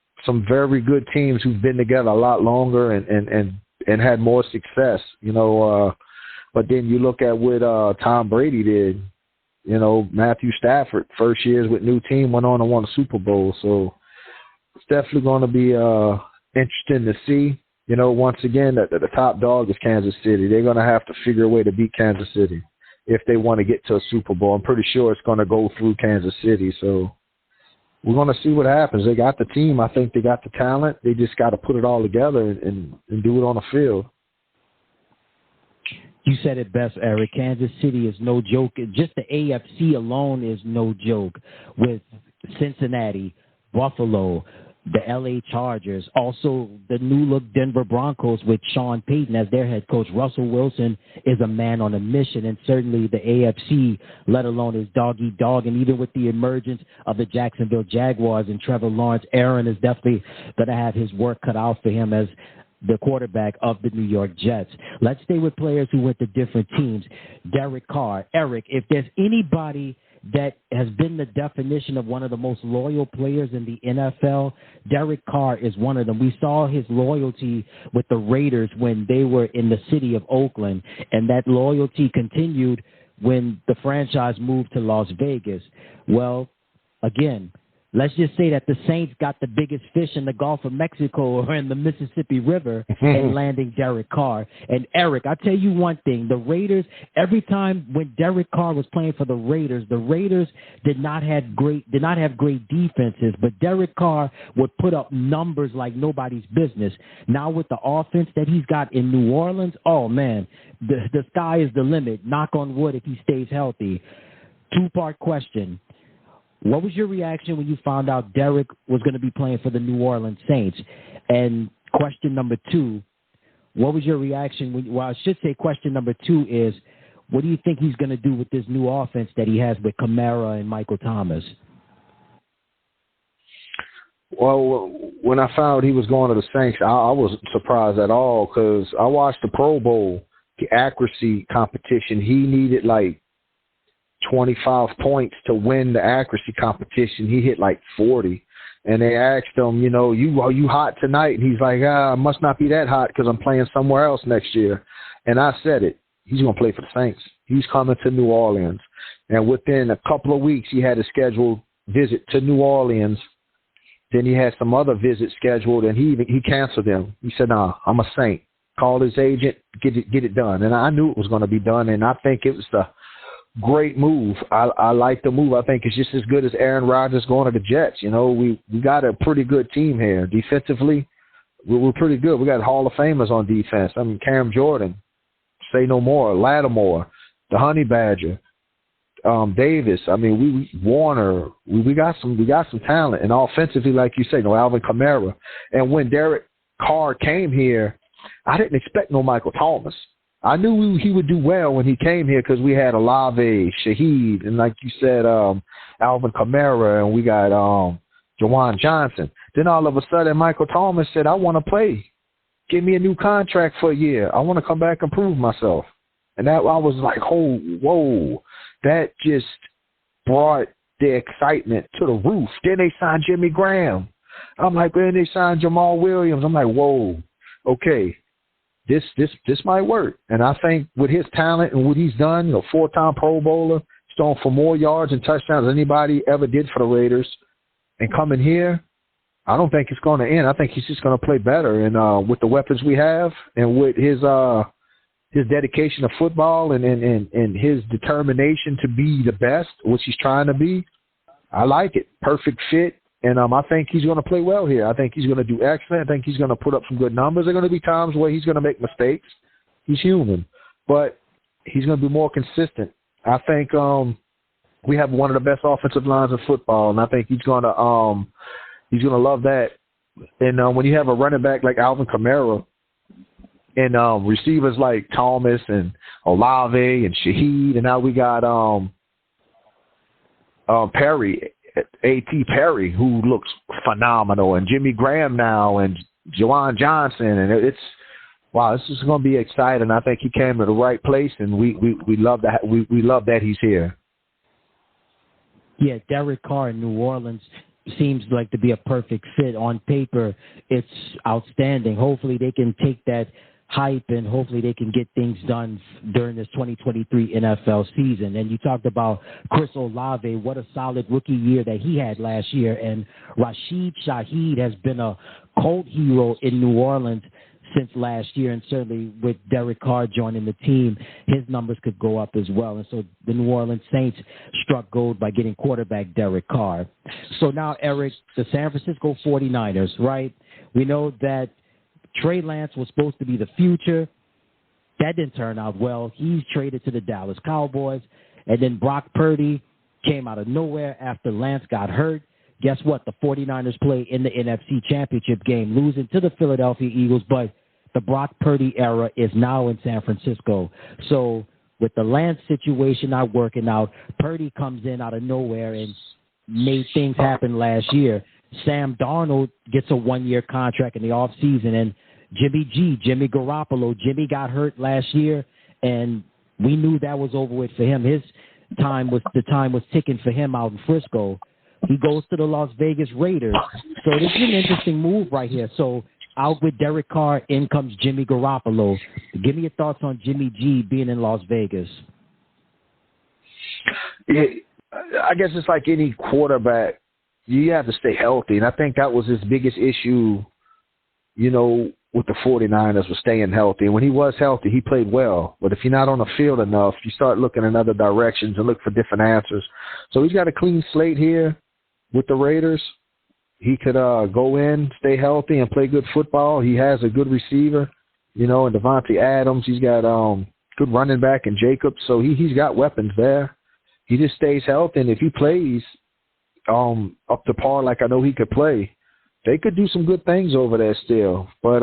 very good teams who've been together a lot longer and had more success, but then you look at what Tom Brady did, Matthew Stafford, first years with new team, went on and won a Super Bowl. So it's definitely going to be interesting to see. Once again, that the top dog is Kansas City. They're going to have to figure a way to beat Kansas City if they want to get to a Super Bowl. I'm pretty sure it's going to go through Kansas City. So we're going to see what happens. They got the team. I think they got the talent. They just got to put it all together and do it on the field. You said it best, Eric. Kansas City is no joke. Just the AFC alone is no joke, with Cincinnati, Buffalo, the LA Chargers, also the new-look Denver Broncos with Sean Payton as their head coach. Russell Wilson is a man on a mission, and certainly the AFC, let alone his dog-eat-dog. And even with the emergence of the Jacksonville Jaguars and Trevor Lawrence, Aaron is definitely going to have his work cut out for him as the quarterback of the New York Jets. Let's stay with players who went to different teams. DerekCarr. Eric, if there's anybody that has been the definition of one of the most loyal players in the NFL, DerekCarr is one of them. We saw his loyalty with the Raiders when they were in the city of Oakland, and that loyalty continued when the franchise moved to Las Vegas. Well, again, let's just say that the Saints got the biggest fish in the Gulf of Mexico or in the Mississippi River in landing DerekCarr. And Eric, I'll tell you one thing. The Raiders, every time when DerekCarr was playing for the Raiders did not have great defenses, but DerekCarr would put up numbers like nobody's business. Now with the offense that he's got in New Orleans, oh man, the sky is the limit. Knock on wood if he stays healthy. Two-part question. What was your reaction when you found out Derek was going to be playing for the New Orleans Saints? And question number two, what was your reaction question number two is, what do you think he's going to do with this new offense that he has with Kamara and Michael Thomas? Well, when I found he was going to the Saints, I wasn't surprised at all because I watched the Pro Bowl, the accuracy competition. He needed like 25 points to win the accuracy competition. He hit like 40. And they asked him, are you hot tonight? And he's like, I must not be that hot because I'm playing somewhere else next year. And I said it. He's going to play for the Saints. He's coming to New Orleans. And within a couple of weeks, he had a scheduled visit to New Orleans. Then he had some other visits scheduled, and he canceled them. He said, nah, I'm a Saint. Called his agent, get it done. And I knew it was going to be done, and I think it was the great move. I like the move. I think it's just as good as AaronRodgers going to the Jets. We got a pretty good team here. Defensively, we're pretty good. We got Hall of Famers on defense. I mean, Cam Jordan, say no more. Lattimore, the Honey Badger, Davis. I mean, Warner. We got some talent. And offensively, like you say, Alvin Kamara. And when DerekCarr came here, I didn't expect no Michael Thomas. I knew he would do well when he came here because we had Olave, Shaheed, and like you said, Alvin Kamara, and we got Jawan Johnson. Then all of a sudden, Michael Thomas said, I want to play. Give me a new contract for a year. I want to come back and prove myself. And that I was like, oh, whoa. That just brought the excitement to the roof. Then they signed Jimmy Graham. I'm like, then they signed JamaalWilliams. I'm like, whoa, okay. This might work. And I think with his talent and what he's done, 4-time Pro Bowler, he's thrown for more yards and touchdowns than anybody ever did for the Raiders. And coming here, I don't think it's going to end. I think he's just going to play better. And with the weapons we have and with his dedication to football and his determination to be the best, which he's trying to be, I like it. Perfect fit. And I think he's going to play well here. I think he's going to do excellent. I think he's going to put up some good numbers. There are going to be times where he's going to make mistakes. He's human. But he's going to be more consistent. I think we have one of the best offensive lines in football, and I think he's going to love that. And when you have a running back like Alvin Kamara, and receivers like Thomas and Olave and Shaheed, and now we got Perry, A.T. Perry, who looks phenomenal, and Jimmy Graham now, and Juwan Johnson, and it's wow, this is going to be exciting. I think he came to the right place, and we love that. We love that he's here. Yeah, DerekCarr in New Orleans seems like to be a perfect fit. On paper, it's outstanding. Hopefully they can take that hype and hopefully they can get things done during this 2023 NFL season. And you talked about Chris Olave, what a solid rookie year that he had last year. And Rashid Shaheed has been a cult hero in New Orleans since last year, and certainly with DerekCarr joining the team, his numbers could go up as well. And so the New Orleans Saints struck gold by getting quarterback DerekCarr. So now, Eric, the San Francisco 49ers, right? We know that Trey Lance was supposed to be the future. That didn't turn out well. He's traded to the Dallas Cowboys. And then Brock Purdy came out of nowhere after Lance got hurt. Guess what? The 49ers play in the NFC Championship game, losing to the Philadelphia Eagles, but the Brock Purdy era is now in San Francisco. So with the Lance situation not working out, Purdy comes in out of nowhere and made things happen last year. Sam Darnold gets a one-year contract in the offseason, and Jimmy Garoppolo, Jimmy got hurt last year, and we knew that was over with for him. The time was ticking for him out in Frisco. He goes to the Las Vegas Raiders. So this is an interesting move right here. So out with DerekCarr, in comes Jimmy Garoppolo. Give me your thoughts on Jimmy G being in Las Vegas. Yeah, I guess it's like any quarterback. You have to stay healthy, and I think that was his biggest issue, with the 49ers, was staying healthy. And when he was healthy, he played well. But if you're not on the field enough, you start looking in other directions and look for different answers. So he's got a clean slate here with the Raiders. He could go in, stay healthy, and play good football. He has a good receiver, and Devontae Adams. He's got good running back in Jacobs. So he's got weapons there. He just stays healthy, and if he plays up to par like I know he could play, they could do some good things over there still. But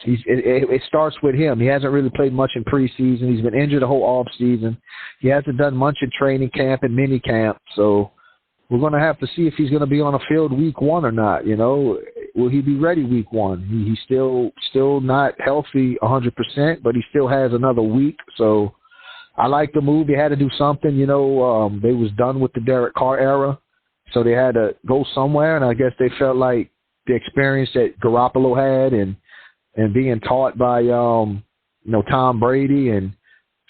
it starts with him. He hasn't really played much in preseason. He's been injured the whole offseason. He hasn't done much in training camp and mini camp. So we're going to have to see if he's going to be on the field week one or not. Will he be ready week one? He's still not healthy 100%, but he still has another week. So I like the move. They had to do something. They was done with the DerekCarr era. So they had to go somewhere, and I guess they felt like the experience that Garoppolo had and being taught by, Tom Brady, and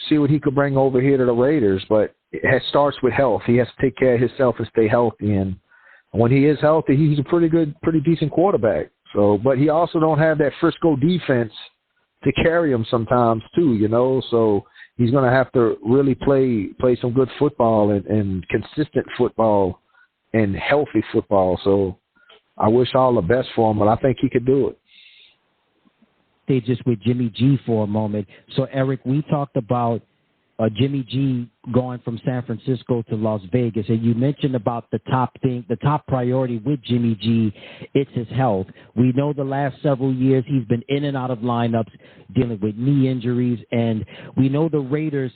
see what he could bring over here to the Raiders. But it starts with health. He has to take care of himself and stay healthy. And when he is healthy, he's a pretty decent quarterback. So, but he also don't have that Frisco defense to carry him sometimes too, So he's going to have to really play some good football and consistent football and healthy football. So I wish all the best for him, but I think he could do it. Stay just with Jimmy G for a moment. So, Eric, we talked about Jimmy G going from San Francisco to Las Vegas, and you mentioned about the top priority with Jimmy G, it's his health. We know the last several years he's been in and out of lineups dealing with knee injuries, and we know the Raiders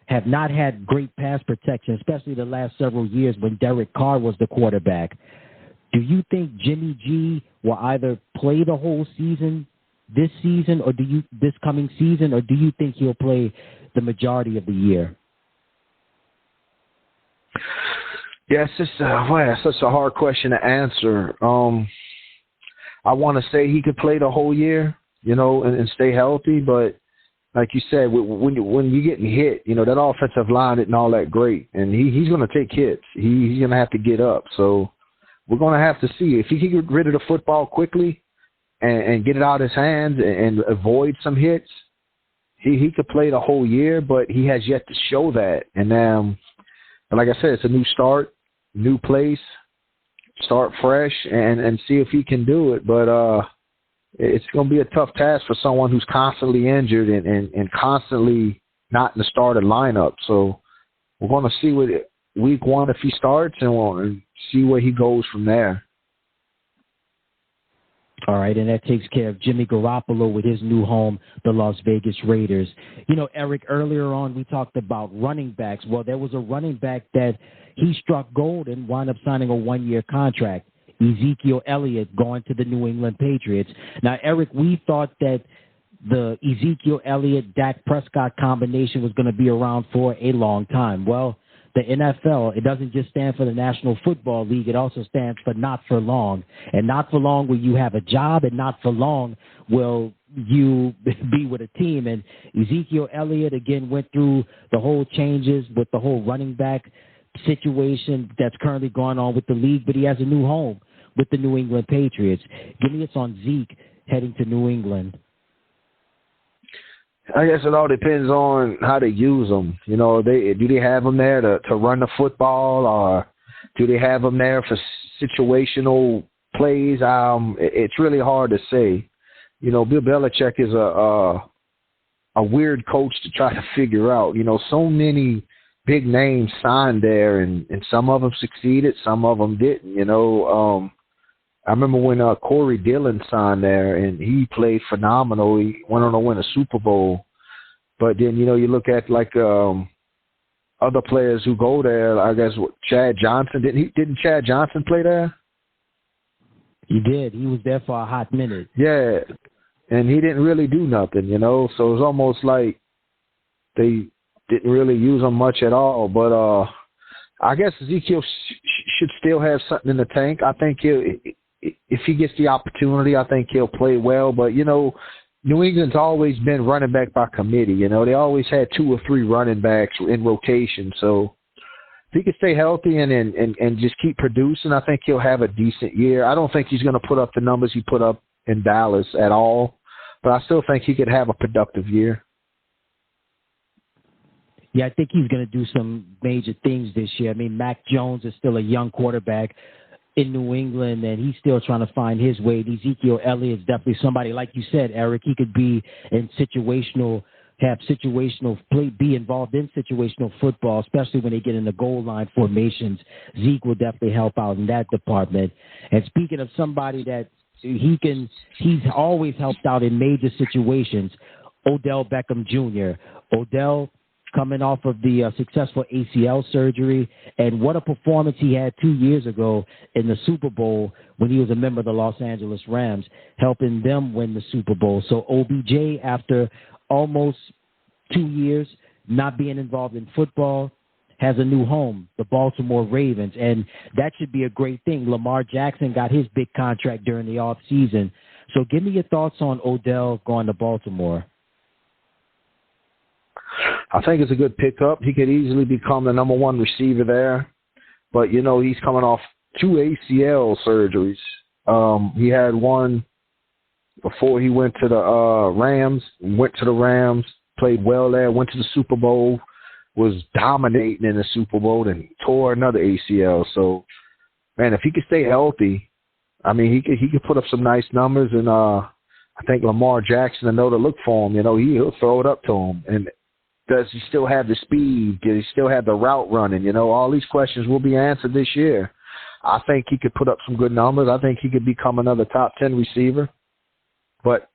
have not had great pass protection, especially the last several years when DerekCarr was the quarterback. Do you think Jimmy G will either play the whole season this season, or this coming season, or do you think he'll play the majority of the year? Yeah, it's just such a hard question to answer. I want to say he could play the whole year, and stay healthy, but like you said, when you're getting hit, that offensive line isn't all that great, and he's going to take hits. He's going to have to get up. So we're going to have to see if he can get rid of the football quickly and get it out of his hands and avoid some hits. He could play the whole year, but he has yet to show that. And like I said, it's a new start, new place, start fresh, and see if he can do it. But it's going to be a tough task for someone who's constantly injured and constantly not in the starting lineup. So we're going to see what week one if he starts, and we'll see where he goes from there. All right, and that takes care of Jimmy Garoppolo with his new home, the Las Vegas Raiders. You know, Eric, earlier on we talked about running backs. Well, there was a running back that he struck gold and wound up signing a one-year contract. EzekielElliott going to the New England Patriots. Now, Eric, we thought that the EzekielElliott-Dak Prescott combination was going to be around for a long time. Well, the NFL, it doesn't just stand for the National Football League. It also stands for not for long. And not for long will you have a job, and not for long will you be with a team. And EzekielElliott, again, went through the whole changes with the whole running back situation that's currently going on with the league, but he has a new home with the New England Patriots. Give me it's on Zeke heading to New England. I guess it all depends on how they use them. You know, do they have them there to run the football, or do they have them there for situational plays? It's really hard to say. You know, Bill Belichick is a weird coach to try to figure out. You know, so many big names signed there, and some of them succeeded, some of them didn't. You know, I remember when Corey Dillon signed there, and he played phenomenal. He went on to win a Super Bowl. But then, you know, you look at like other players who go there. I guess Chad Johnson didn't Chad Johnson play there? He did. He was there for a hot minute. Yeah, and he didn't really do nothing. You know, so it's almost like they didn't really use him much at all. But I guess Ezekiel should still have something in the tank. I think if he gets the opportunity, I think he'll play well. But, you know, New England's always been running back by committee. You know, they always had 2 or 3 running backs in rotation. So if he can stay healthy and just keep producing, I think he'll have a decent year. I don't think he's going to put up the numbers he put up in Dallas at all, but I still think he could have a productive year. Yeah, I think he's going to do some major things this year. I mean, Mac Jones is still a young quarterback in New England, and he's still trying to find his way. EzekielElliott is definitely somebody, like you said, Eric, he could be in be involved in situational football, especially when they get in the goal line formations. Zeke will definitely help out in that department. And speaking of somebody that he's always helped out in major situations, OdellBeckhamJr. Odell coming off of the successful ACL surgery, and what a performance he had 2 years ago in the Super Bowl when he was a member of the Los Angeles Rams, helping them win the Super Bowl. So OBJ, after almost 2 years not being involved in football, has a new home, the Baltimore Ravens, and that should be a great thing. Lamar Jackson got his big contract during the offseason. So give me your thoughts on Odell going to Baltimore. I think it's a good pickup. He could easily become the number 1 receiver there. But, you know, he's coming off 2 ACL surgeries. He had one before he went to the Rams, played well there, went to the Super Bowl, was dominating in the Super Bowl, and tore another ACL. So, man, if he could stay healthy, I mean, he could put up some nice numbers. And I think Lamar Jackson will know to look for him. You know, he'll throw it up to him. And does he still have the speed? Does he still have the route running? You know, all these questions will be answered this year. I think he could put up some good numbers. I think he could become another top 10 receiver. But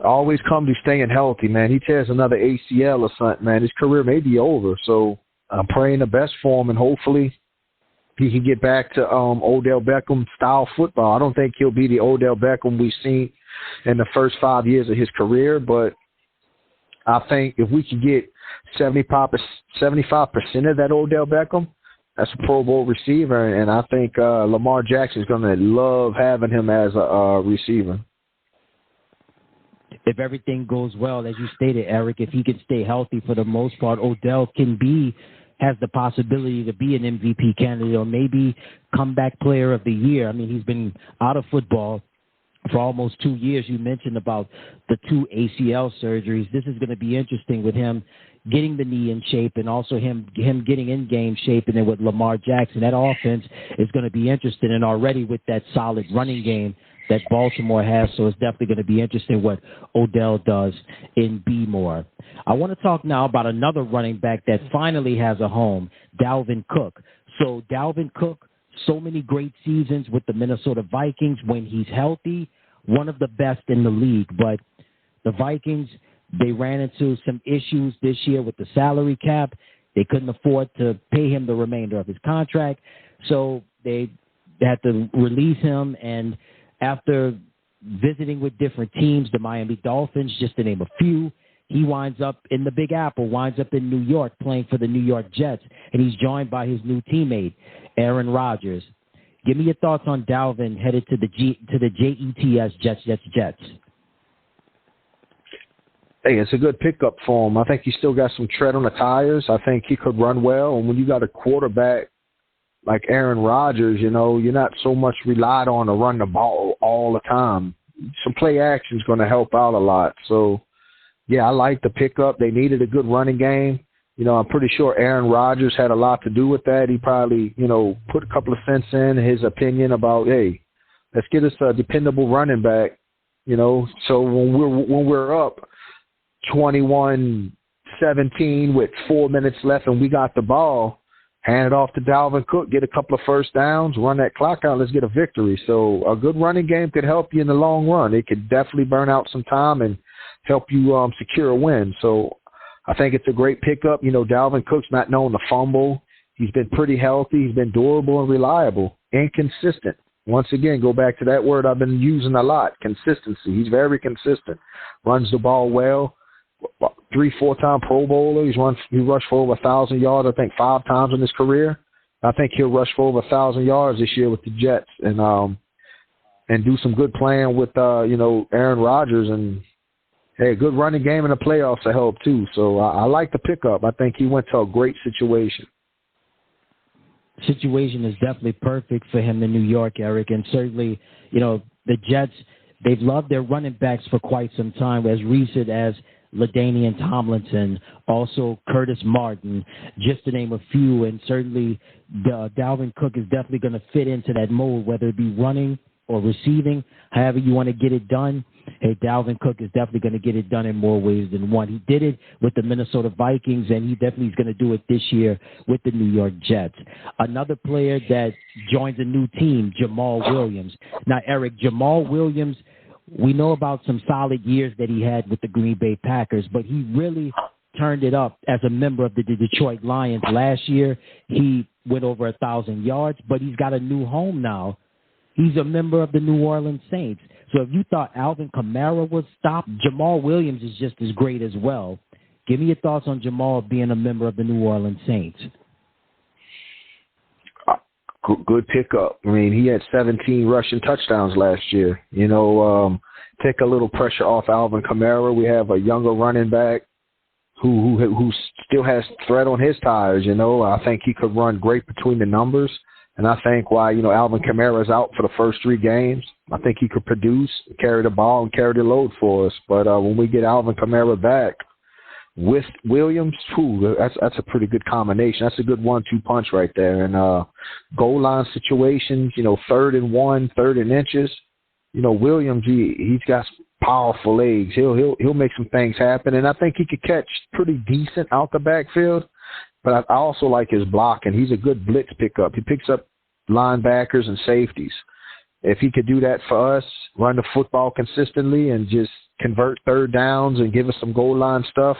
always come to staying healthy, man. He tears another ACL or something, man. His career may be over. So I'm praying the best for him, and hopefully he can get back to Odell Beckham style football. I don't think he'll be the Odell Beckham we've seen in the first 5 years of his career, but I think if we can get 75% of that Odell Beckham, that's a Pro Bowl receiver, and I think Lamar Jackson is going to love having him as a receiver. If everything goes well, as you stated, Eric, if he can stay healthy for the most part, Odell has the possibility to be an MVP candidate or maybe comeback player of the year. I mean, he's been out of football for almost 2 years. You mentioned about the 2 ACL surgeries. This is going to be interesting with him getting the knee in shape and also him getting in game shape, and then with Lamar Jackson. That offense is going to be interesting, and already with that solid running game that Baltimore has, so it's definitely going to be interesting what Odell does in B-More. I want to talk now about another running back that finally has a home, DalvinCook. So DalvinCook, so many great seasons with the Minnesota Vikings when he's healthy. one of the best in the league. But the Vikings, they ran into some issues this year with the salary cap. They couldn't afford to pay him the remainder of his contract, so they had to release him. And after visiting with different teams, the Miami Dolphins, just to name a few, he winds up in the Big Apple, winds up in New York playing for the New York Jets, and he's joined by his new teammate, AaronRodgers. Give me your thoughts on Dalvin headed to the Jets, Jets. Hey, it's a good pickup for him. I think he still got some tread on the tires. I think he could run well. And when you got a quarterback like AaronRodgers, you know, you're not so much relied on to run the ball all the time. Some play action is going to help out a lot. So, yeah, I like the pickup. They needed a good running game. You know, I'm pretty sure AaronRodgers had a lot to do with that. He probably, you know, put a couple of cents in his opinion about, hey, let's get us a dependable running back, you know. So when we're up 21-17 with 4 minutes left and we got the ball, hand it off to DalvinCook, get a couple of first downs, run that clock out, let's get a victory. So a good running game could help you in the long run. It could definitely burn out some time and help you secure a win. So I think it's a great pickup. You know, DalvinCook's not known to fumble. He's been pretty healthy. He's been durable and reliable and consistent. Once again, go back to that word I've been using a lot, consistency. He's very consistent, runs the ball well. 3-4-time Pro Bowler. He rushed for over 1,000 yards, I think, 5 times in his career. I think he'll rush for over 1,000 yards this year with the Jets and do some good playing with, you know, AaronRodgers. And, hey, a good running game in the playoffs to help, too. So I like the pickup. I think he went to a great situation. Situation is definitely perfect for him in New York, Eric. And certainly, you know, the Jets, they've loved their running backs for quite some time, as recent as LaDainian Tomlinson, also Curtis Martin, just to name a few. And certainly DalvinCook is definitely going to fit into that mold, whether it be running or receiving, however you want to get it done. Hey, DalvinCook is definitely going to get it done in more ways than one. He did it with the Minnesota Vikings, and he definitely is going to do it this year with the New York Jets. Another player that joins a new team, JamaalWilliams. Now, Eric, JamaalWilliams, we know about some solid years that he had with the Green Bay Packers, but he really turned it up as a member of the Detroit Lions last year. He went over 1,000 yards, but he's got a new home now. He's a member of the New Orleans Saints. So if you thought Alvin Kamara was stopped, JamaalWilliams is just as great as well. Give me your thoughts on Jamaal being a member of the New Orleans Saints. Good pickup. I mean, he had 17 rushing touchdowns last year. You know, take a little pressure off Alvin Kamara. We have a younger running back who still has thread on his tires. You know, I think he could run great between the numbers. And I think why, you know, Alvin Kamara is out for the first 3 games, I think he could produce, carry the ball, and carry the load for us. But when we get Alvin Kamara back with Williams, that's a pretty good combination. That's a good 1-2 punch right there. And goal line situations, you know, 3rd and 1, 3rd and inches. You know, Williams, he's got powerful legs. He'll make some things happen. And I think he could catch pretty decent out the backfield. But I also like his blocking. He's a good blitz pickup. He picks up linebackers and safeties. If he could do that for us, run the football consistently and just convert 3rd downs and give us some goal line stuff,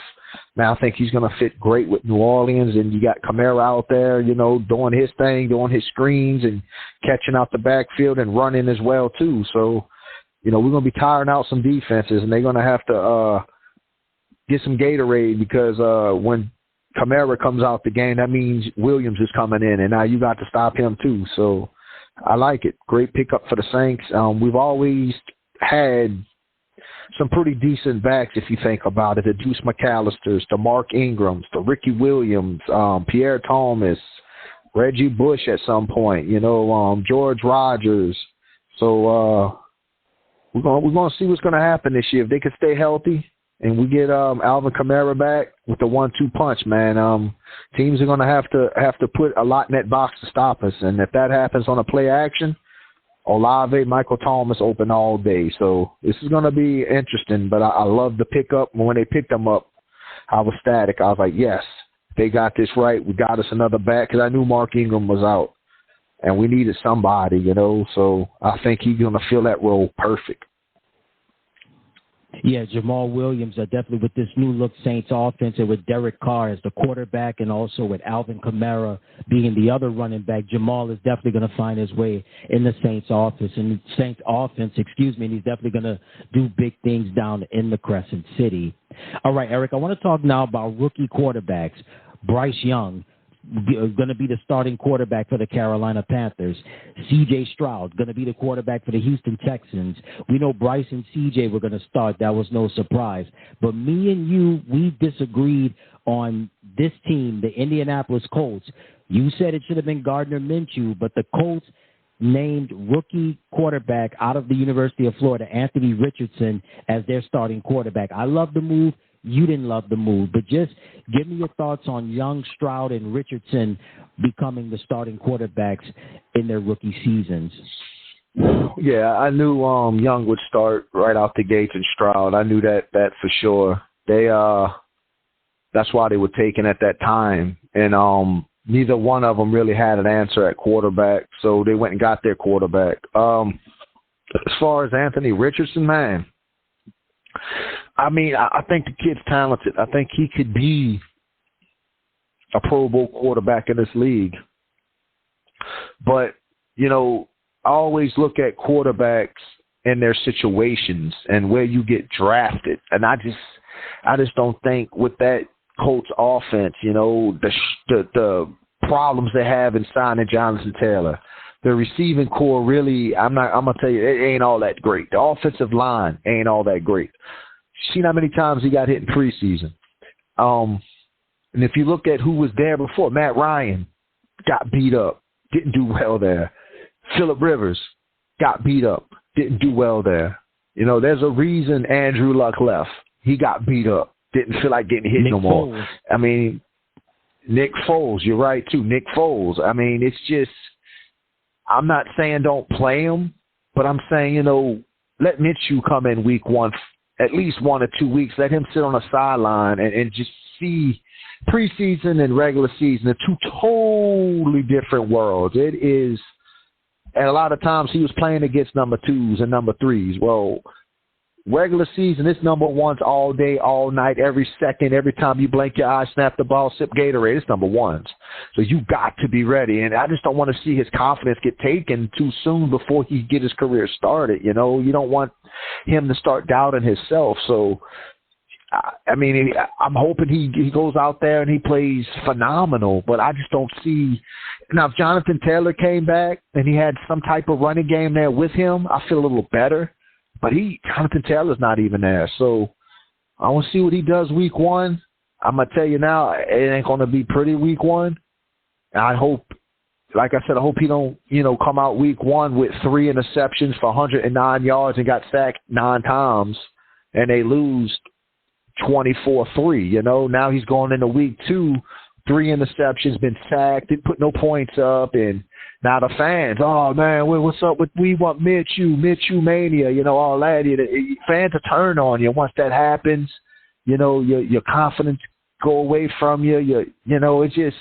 man, I think he's going to fit great with New Orleans. And you got Kamara out there, you know, doing his thing, doing his screens and catching out the backfield and running as well, too. So, you know, we're going to be tiring out some defenses, and they're going to have to get some Gatorade because when Kamara comes out the game, that means Williams is coming in, and now you got to stop him too. So I like it. Great pickup for the Saints. We've always had some pretty decent backs if you think about it. The Deuce McAllisters, the Mark Ingrams, the Ricky Williams, Pierre Thomas, Reggie Bush at some point, you know, George Rogers. So we're going to see what's going to happen this year. If they can stay healthy and we get Alvin Kamara back with the 1-2 punch, man, teams are going to have to put a lot in that box to stop us. And if that happens on a play action, Olave, Michael Thomas open all day. So this is going to be interesting, but I love the pickup. When they picked them up, I was ecstatic. I was like, yes, they got this right. We got us another back because I knew Mark Ingram was out, and we needed somebody, you know. So I think he's going to fill that role perfect. Yeah, JamaalWilliams definitely with this new look Saints offense and with DerekCarr as the quarterback and also with Alvin Kamara being the other running back, Jamal is definitely going to find his way in the Saints offense and and he's definitely going to do big things down in the Crescent City. All right, Eric, I want to talk now about rookie quarterbacks. BryceYoung going to be the starting quarterback for the Carolina Panthers. CJStroud going to be the quarterback for the Houston Texans. We know Bryce and CJ were going to start. That was no surprise. But me and you, we disagreed on this team, the Indianapolis Colts. You said it should have been Gardner Minshew, but the Colts named rookie quarterback out of the University of Florida, Anthony Richardson, as their starting quarterback. I love the move. You didn't love the move, but just give me your thoughts on Young, Stroud, and Richardson becoming the starting quarterbacks in their rookie seasons. Yeah, I knew Young would start right out the gates and Stroud. I knew that for sure. That's why they were taken at that time, and neither one of them really had an answer at quarterback, so they went and got their quarterback. As far as Anthony Richardson, man, I mean, I think the kid's talented. I think he could be a Pro Bowl quarterback in this league. But, I always look at quarterbacks and their situations and where you get drafted. And I just don't think with that Colts offense, the problems they have in signing Jonathan Taylor. The receiving core really, I'm going to tell you, it ain't all that great. The offensive line ain't all that great. Seen how many times he got hit in preseason. And if you look at who was there before, Matt Ryan got beat up, didn't do well there. Phillip Rivers got beat up, didn't do well there. There's a reason Andrew Luck left. He got beat up, didn't feel like getting hit no more. I mean, Nick Foles, you're right too. Nick Foles. I mean, it's just, I'm not saying don't play him, but I'm saying, let Minshew come in week one, at least 1 or 2 weeks. Let him sit on the sideline and just see preseason and regular season are two totally different worlds. It is, and a lot of times he was playing against number 2s and number 3s. Well, regular season, it's number 1s all day, all night, every second, every time you blink your eye, snap the ball, sip Gatorade, it's number 1s. So you got to be ready. And I just don't want to see his confidence get taken too soon before he get his career started. You don't want him to start doubting himself. So, I mean, I'm hoping he goes out there and he plays phenomenal, but I just don't see. Now, if Jonathan Taylor came back and he had some type of running game there with him, I feel a little better. But Jonathan Taylor's not even there. So I want to see what he does week one. I'm going to tell you now, it ain't going to be pretty week one. And I hope, like I said, I hope he don't, come out week one with 3 interceptions for 109 yards and got sacked 9 times and they lose 24-3. Now he's going into week 2, 3 interceptions, been sacked, didn't put no points up, and now the fans, oh, man, what's up with we want Minshew mania, all that. Fans will turn on you once that happens. Your confidence go away from you. It's just,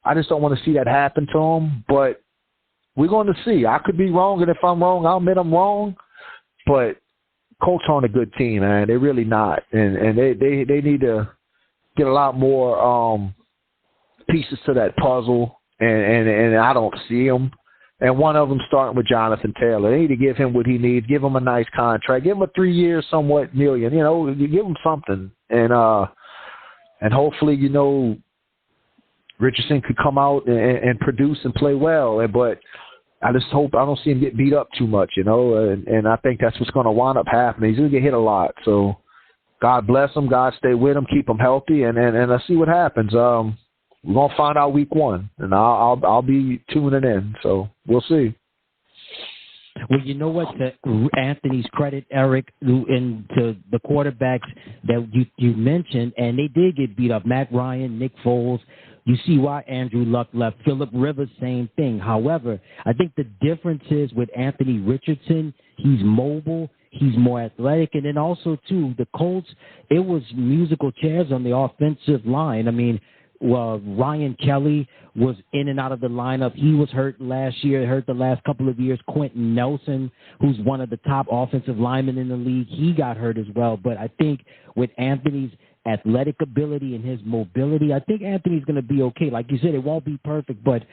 I just don't want to see that happen to him. But we're going to see. I could be wrong, and if I'm wrong, I'll admit I'm wrong. But Colts aren't a good team, man. They're really not. And they need to get a lot more pieces to that puzzle. And I don't see him. And one of them starting with Jonathan Taylor. They need to give him what he needs. Give him a nice contract. Give him a 3 year, somewhat million. You give him something. And hopefully, Richardson could come out and produce and play well. But I just hope I don't see him get beat up too much, And I think that's what's going to wind up happening. He's going to get hit a lot. So God bless him. God stay with him. Keep him healthy. And let's see what happens. We're going to find out week one, and I'll be tuning in, so we'll see. Well, you know what? To Anthony's credit, Eric, and to the quarterbacks that you mentioned, and they did get beat up. Matt Ryan, Nick Foles. You see why Andrew Luck left. Phillip Rivers, same thing. However, I think the difference is with Anthony Richardson, he's mobile. He's more athletic. And then also, too, the Colts, it was musical chairs on the offensive line. I mean, Ryan Kelly was in and out of the lineup. He was hurt last year, hurt the last couple of years. Quentin Nelson, who's one of the top offensive linemen in the league, he got hurt as well. But I think with Anthony's athletic ability and his mobility, I think Anthony's going to be okay. Like you said, it won't be perfect, but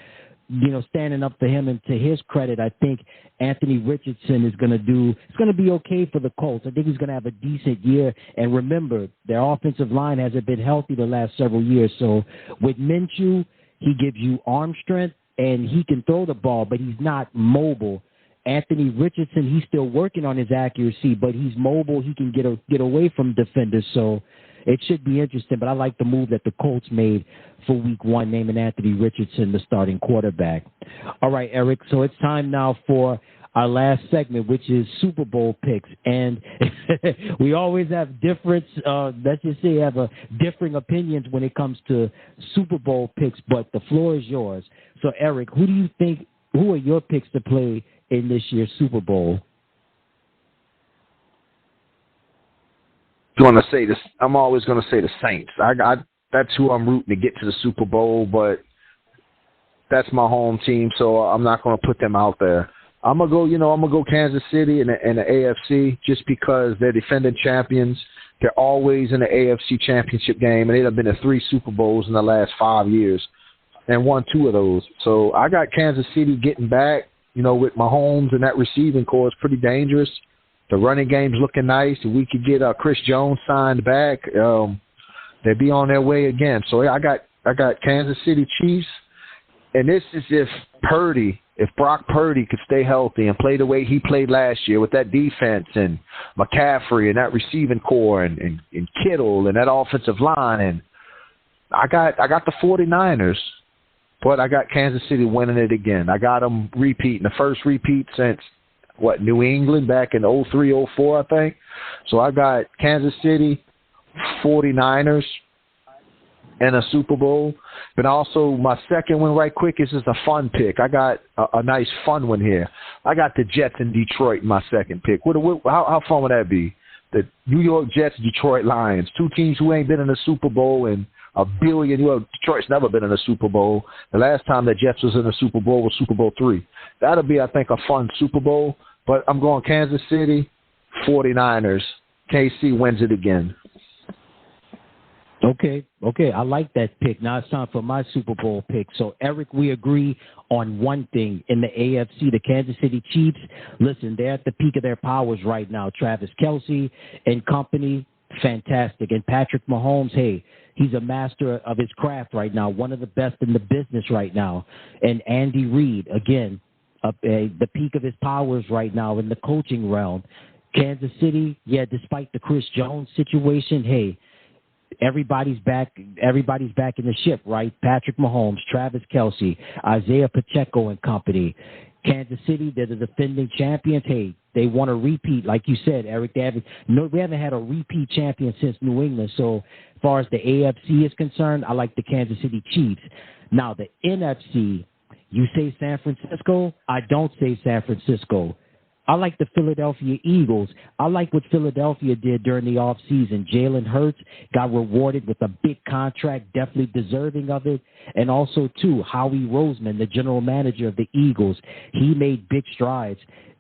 standing up for him, and to his credit, I think Anthony Richardson is going to be okay for the Colts. I think he's going to have a decent year. And remember, their offensive line hasn't been healthy the last several years. So with Minshew, he gives you arm strength and he can throw the ball, but he's not mobile. Anthony Richardson, he's still working on his accuracy, but he's mobile. He can get away from defenders. So it should be interesting, but I like the move that the Colts made for Week 1, naming Anthony Richardson the starting quarterback. All right, Eric, so it's time now for our last segment, which is Super Bowl picks. And we always have different opinions when it comes to Super Bowl picks, but the floor is yours. So, Eric, who are your picks to play in this year's Super Bowl? Going to say this. I'm always going to say the Saints. That's who I'm rooting to get to the Super Bowl, but that's my home team, so I'm not going to put them out there. I'm gonna go Kansas City in the AFC just because they're defending champions. They're always in the AFC Championship game, and they've been to 3 Super Bowls in the last 5 years and won 2 of those. So I got Kansas City getting back. With Mahomes and that receiving core is pretty dangerous. The running game's looking nice. If we could get Chris Jones signed back, they'd be on their way again. So I got Kansas City Chiefs, and this is if Brock Purdy could stay healthy and play the way he played last year with that defense and McCaffrey and that receiving core and Kittle and that offensive line. And I got the 49ers, but I got Kansas City winning it again. I got them repeating, the first repeat since New England back in 03, 04, I think. So I got Kansas City, 49ers, and a Super Bowl. But also my second one right quick is just a fun pick. I got a nice fun one here. I got the Jets in Detroit in my second pick. How fun would that be? The New York Jets, Detroit Lions, 2 teams who ain't been in the Super Bowl in a billion. Detroit's never been in a Super Bowl. The last time the Jets was in a Super Bowl was Super Bowl III. That'll be, I think, a fun Super Bowl. But I'm going Kansas City, 49ers. KC wins it again. Okay, I like that pick. Now it's time for my Super Bowl pick. So, Eric, we agree on one thing. In the AFC, the Kansas City Chiefs, listen, they're at the peak of their powers right now. Travis Kelce and company, fantastic. And Patrick Mahomes, hey, he's a master of his craft right now, one of the best in the business right now. And Andy Reid, again, the peak of his powers right now in the coaching realm. Kansas City, despite the Chris Jones situation, hey, everybody's back in the ship, right? Patrick Mahomes, Travis Kelce, Isaiah Pacheco and company. Kansas City, they're the defending champions. Hey, they want to repeat, like you said, Eric. We haven't had a repeat champion since New England. So as far as the AFC is concerned, I like the Kansas City Chiefs. Now, the NFC, you say San Francisco, I don't say San Francisco. I like the Philadelphia Eagles. I like what Philadelphia did during the offseason. Jalen Hurts got rewarded with a big contract, definitely deserving of it. And also, too, Howie Roseman, the general manager of the Eagles, he made big strides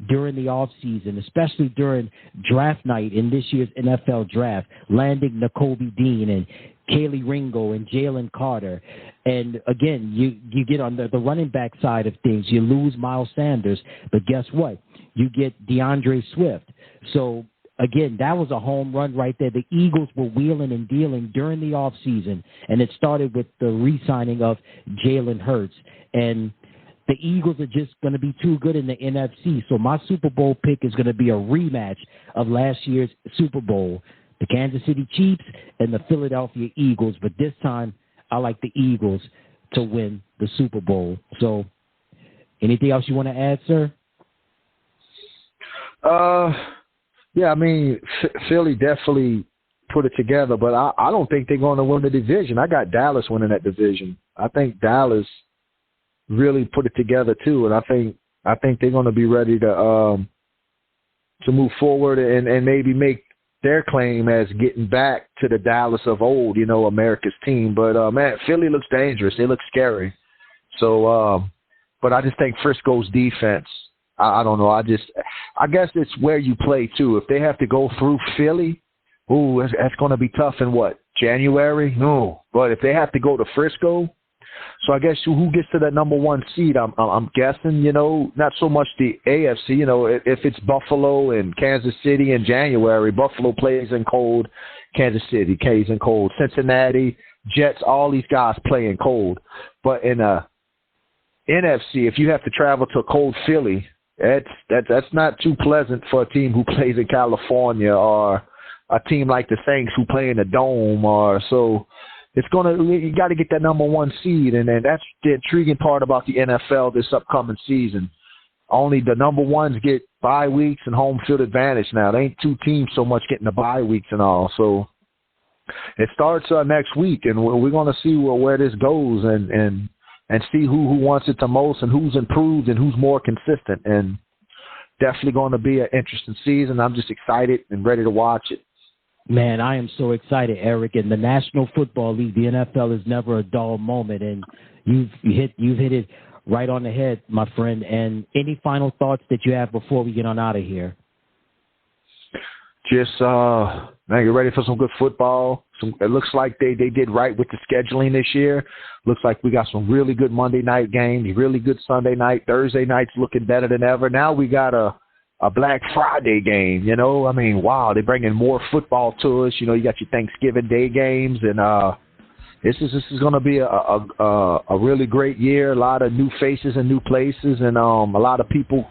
during the offseason, especially during draft night in this year's NFL draft, landing Nakobe Dean and Kaylee Ringo and Jalen Carter. And, again, you get on the running back side of things. You lose Miles Sanders, but guess what? You get DeAndre Swift. So, again, that was a home run right there. The Eagles were wheeling and dealing during the offseason, and it started with the re-signing of Jalen Hurts. And the Eagles are just going to be too good in the NFC. So my Super Bowl pick is going to be a rematch of last year's Super Bowl, the Kansas City Chiefs and the Philadelphia Eagles. But this time, I like the Eagles to win the Super Bowl. So anything else you want to add, sir? Yeah, I mean, Philly definitely put it together, but I don't think they're going to win the division. I got Dallas winning that division. I think Dallas really put it together too, and I think they're going to be ready to move forward and maybe make their claim as getting back to the Dallas of old, America's team. But, man, Philly looks dangerous. They look scary. So, but I just think Frisco's defense, I don't know. I guess it's where you play, too. If they have to go through Philly, that's going to be tough in January? No. But if they have to go to Frisco, so I guess who gets to that number 1 seed? I'm guessing, not so much the AFC. If it's Buffalo and Kansas City in January, Buffalo plays in cold, Kansas City plays in cold, Cincinnati, Jets, all these guys play in cold. But in NFC, if you have to travel to cold Philly, that's not too pleasant for a team who plays in California or a team like the Saints who play in a dome. So you got to get that number 1 seed, and then that's the intriguing part about the NFL this upcoming season. Only the number 1s get bye weeks and home field advantage now. There ain't 2 teams so much getting the bye weeks and all. So it starts next week, and we're going to see where this goes and see who wants it the most and who's improved and who's more consistent. And definitely going to be an interesting season. I'm just excited and ready to watch it. Man, I am so excited, Eric. In the National Football League, the NFL is never a dull moment, and you've hit it right on the head, my friend. And any final thoughts that you have before we get on out of here? Just, man, get ready for some good football. It looks like they did right with the scheduling this year. Looks like we got some really good Monday night games, really good Sunday night. Thursday night's looking better than ever. Now we got a Black Friday game, wow, they're bringing more football to us. You got your Thanksgiving Day games, and this is going to be a really great year. A lot of new faces and new places, and a lot of people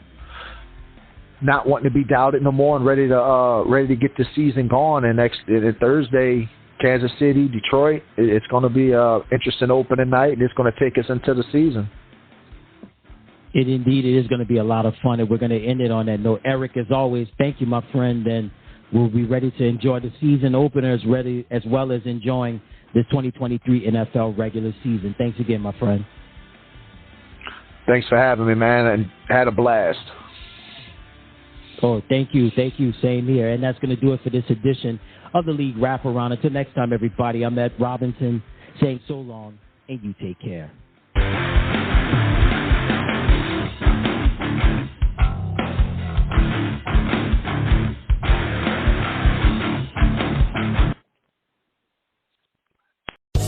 not wanting to be doubted no more and ready to get the season going. And next Thursday, Kansas City, Detroit, it's going to be an interesting opening night, and it's going to take us into the season. It is going to be a lot of fun, and we're going to end it on that note. Eric, as always, thank you, my friend, and we'll be ready to enjoy the season openers, ready as well as enjoying this 2023 NFL regular season. Thanks again, my friend. Thanks for having me, man, and had a blast. Oh, thank you. Same here. And that's going to do it for this edition of the League Wraparound. Until next time, everybody, I'm Ed Robinson saying so long, and you take care.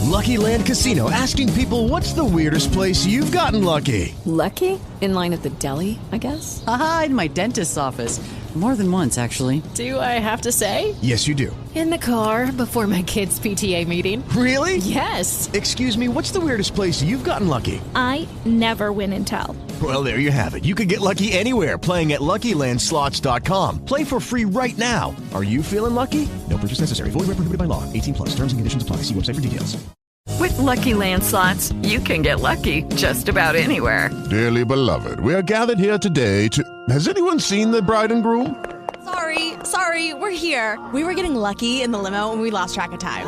Lucky Land Casino, asking people, what's the weirdest place you've gotten lucky? Lucky? In line at the deli, I guess? Aha, in my dentist's office. More than once, actually. Do I have to say? Yes, you do. In the car before my kids' PTA meeting. Really? Yes. Excuse me, what's the weirdest place you've gotten lucky? I never win and tell. Well, there you have it. You can get lucky anywhere, playing at LuckyLandSlots.com. Play for free right now. Are you feeling lucky? No purchase necessary. Void where prohibited by law. 18+. Terms and conditions apply. See website for details. With Lucky Land Slots, you can get lucky just about anywhere. Dearly beloved, we are gathered here today to... Has anyone seen the bride and groom? Sorry, we're here. We were getting lucky in the limo and we lost track of time.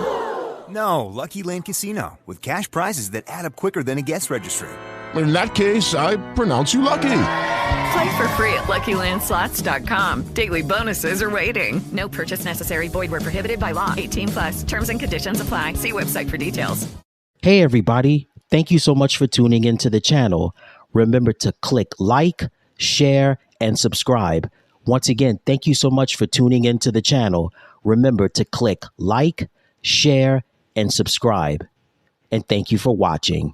No, Lucky Land Casino, with cash prizes that add up quicker than a guest registry. In that case, I pronounce you lucky. Play for free at LuckyLandSlots.com. Daily bonuses are waiting. No purchase necessary. Void where prohibited by law. 18+. Terms and conditions apply. See website for details. Hey, everybody. Thank you so much for tuning into the channel. Remember to click like, share, and subscribe. Once again, thank you so much for tuning into the channel. Remember to click like, share, and subscribe. And thank you for watching.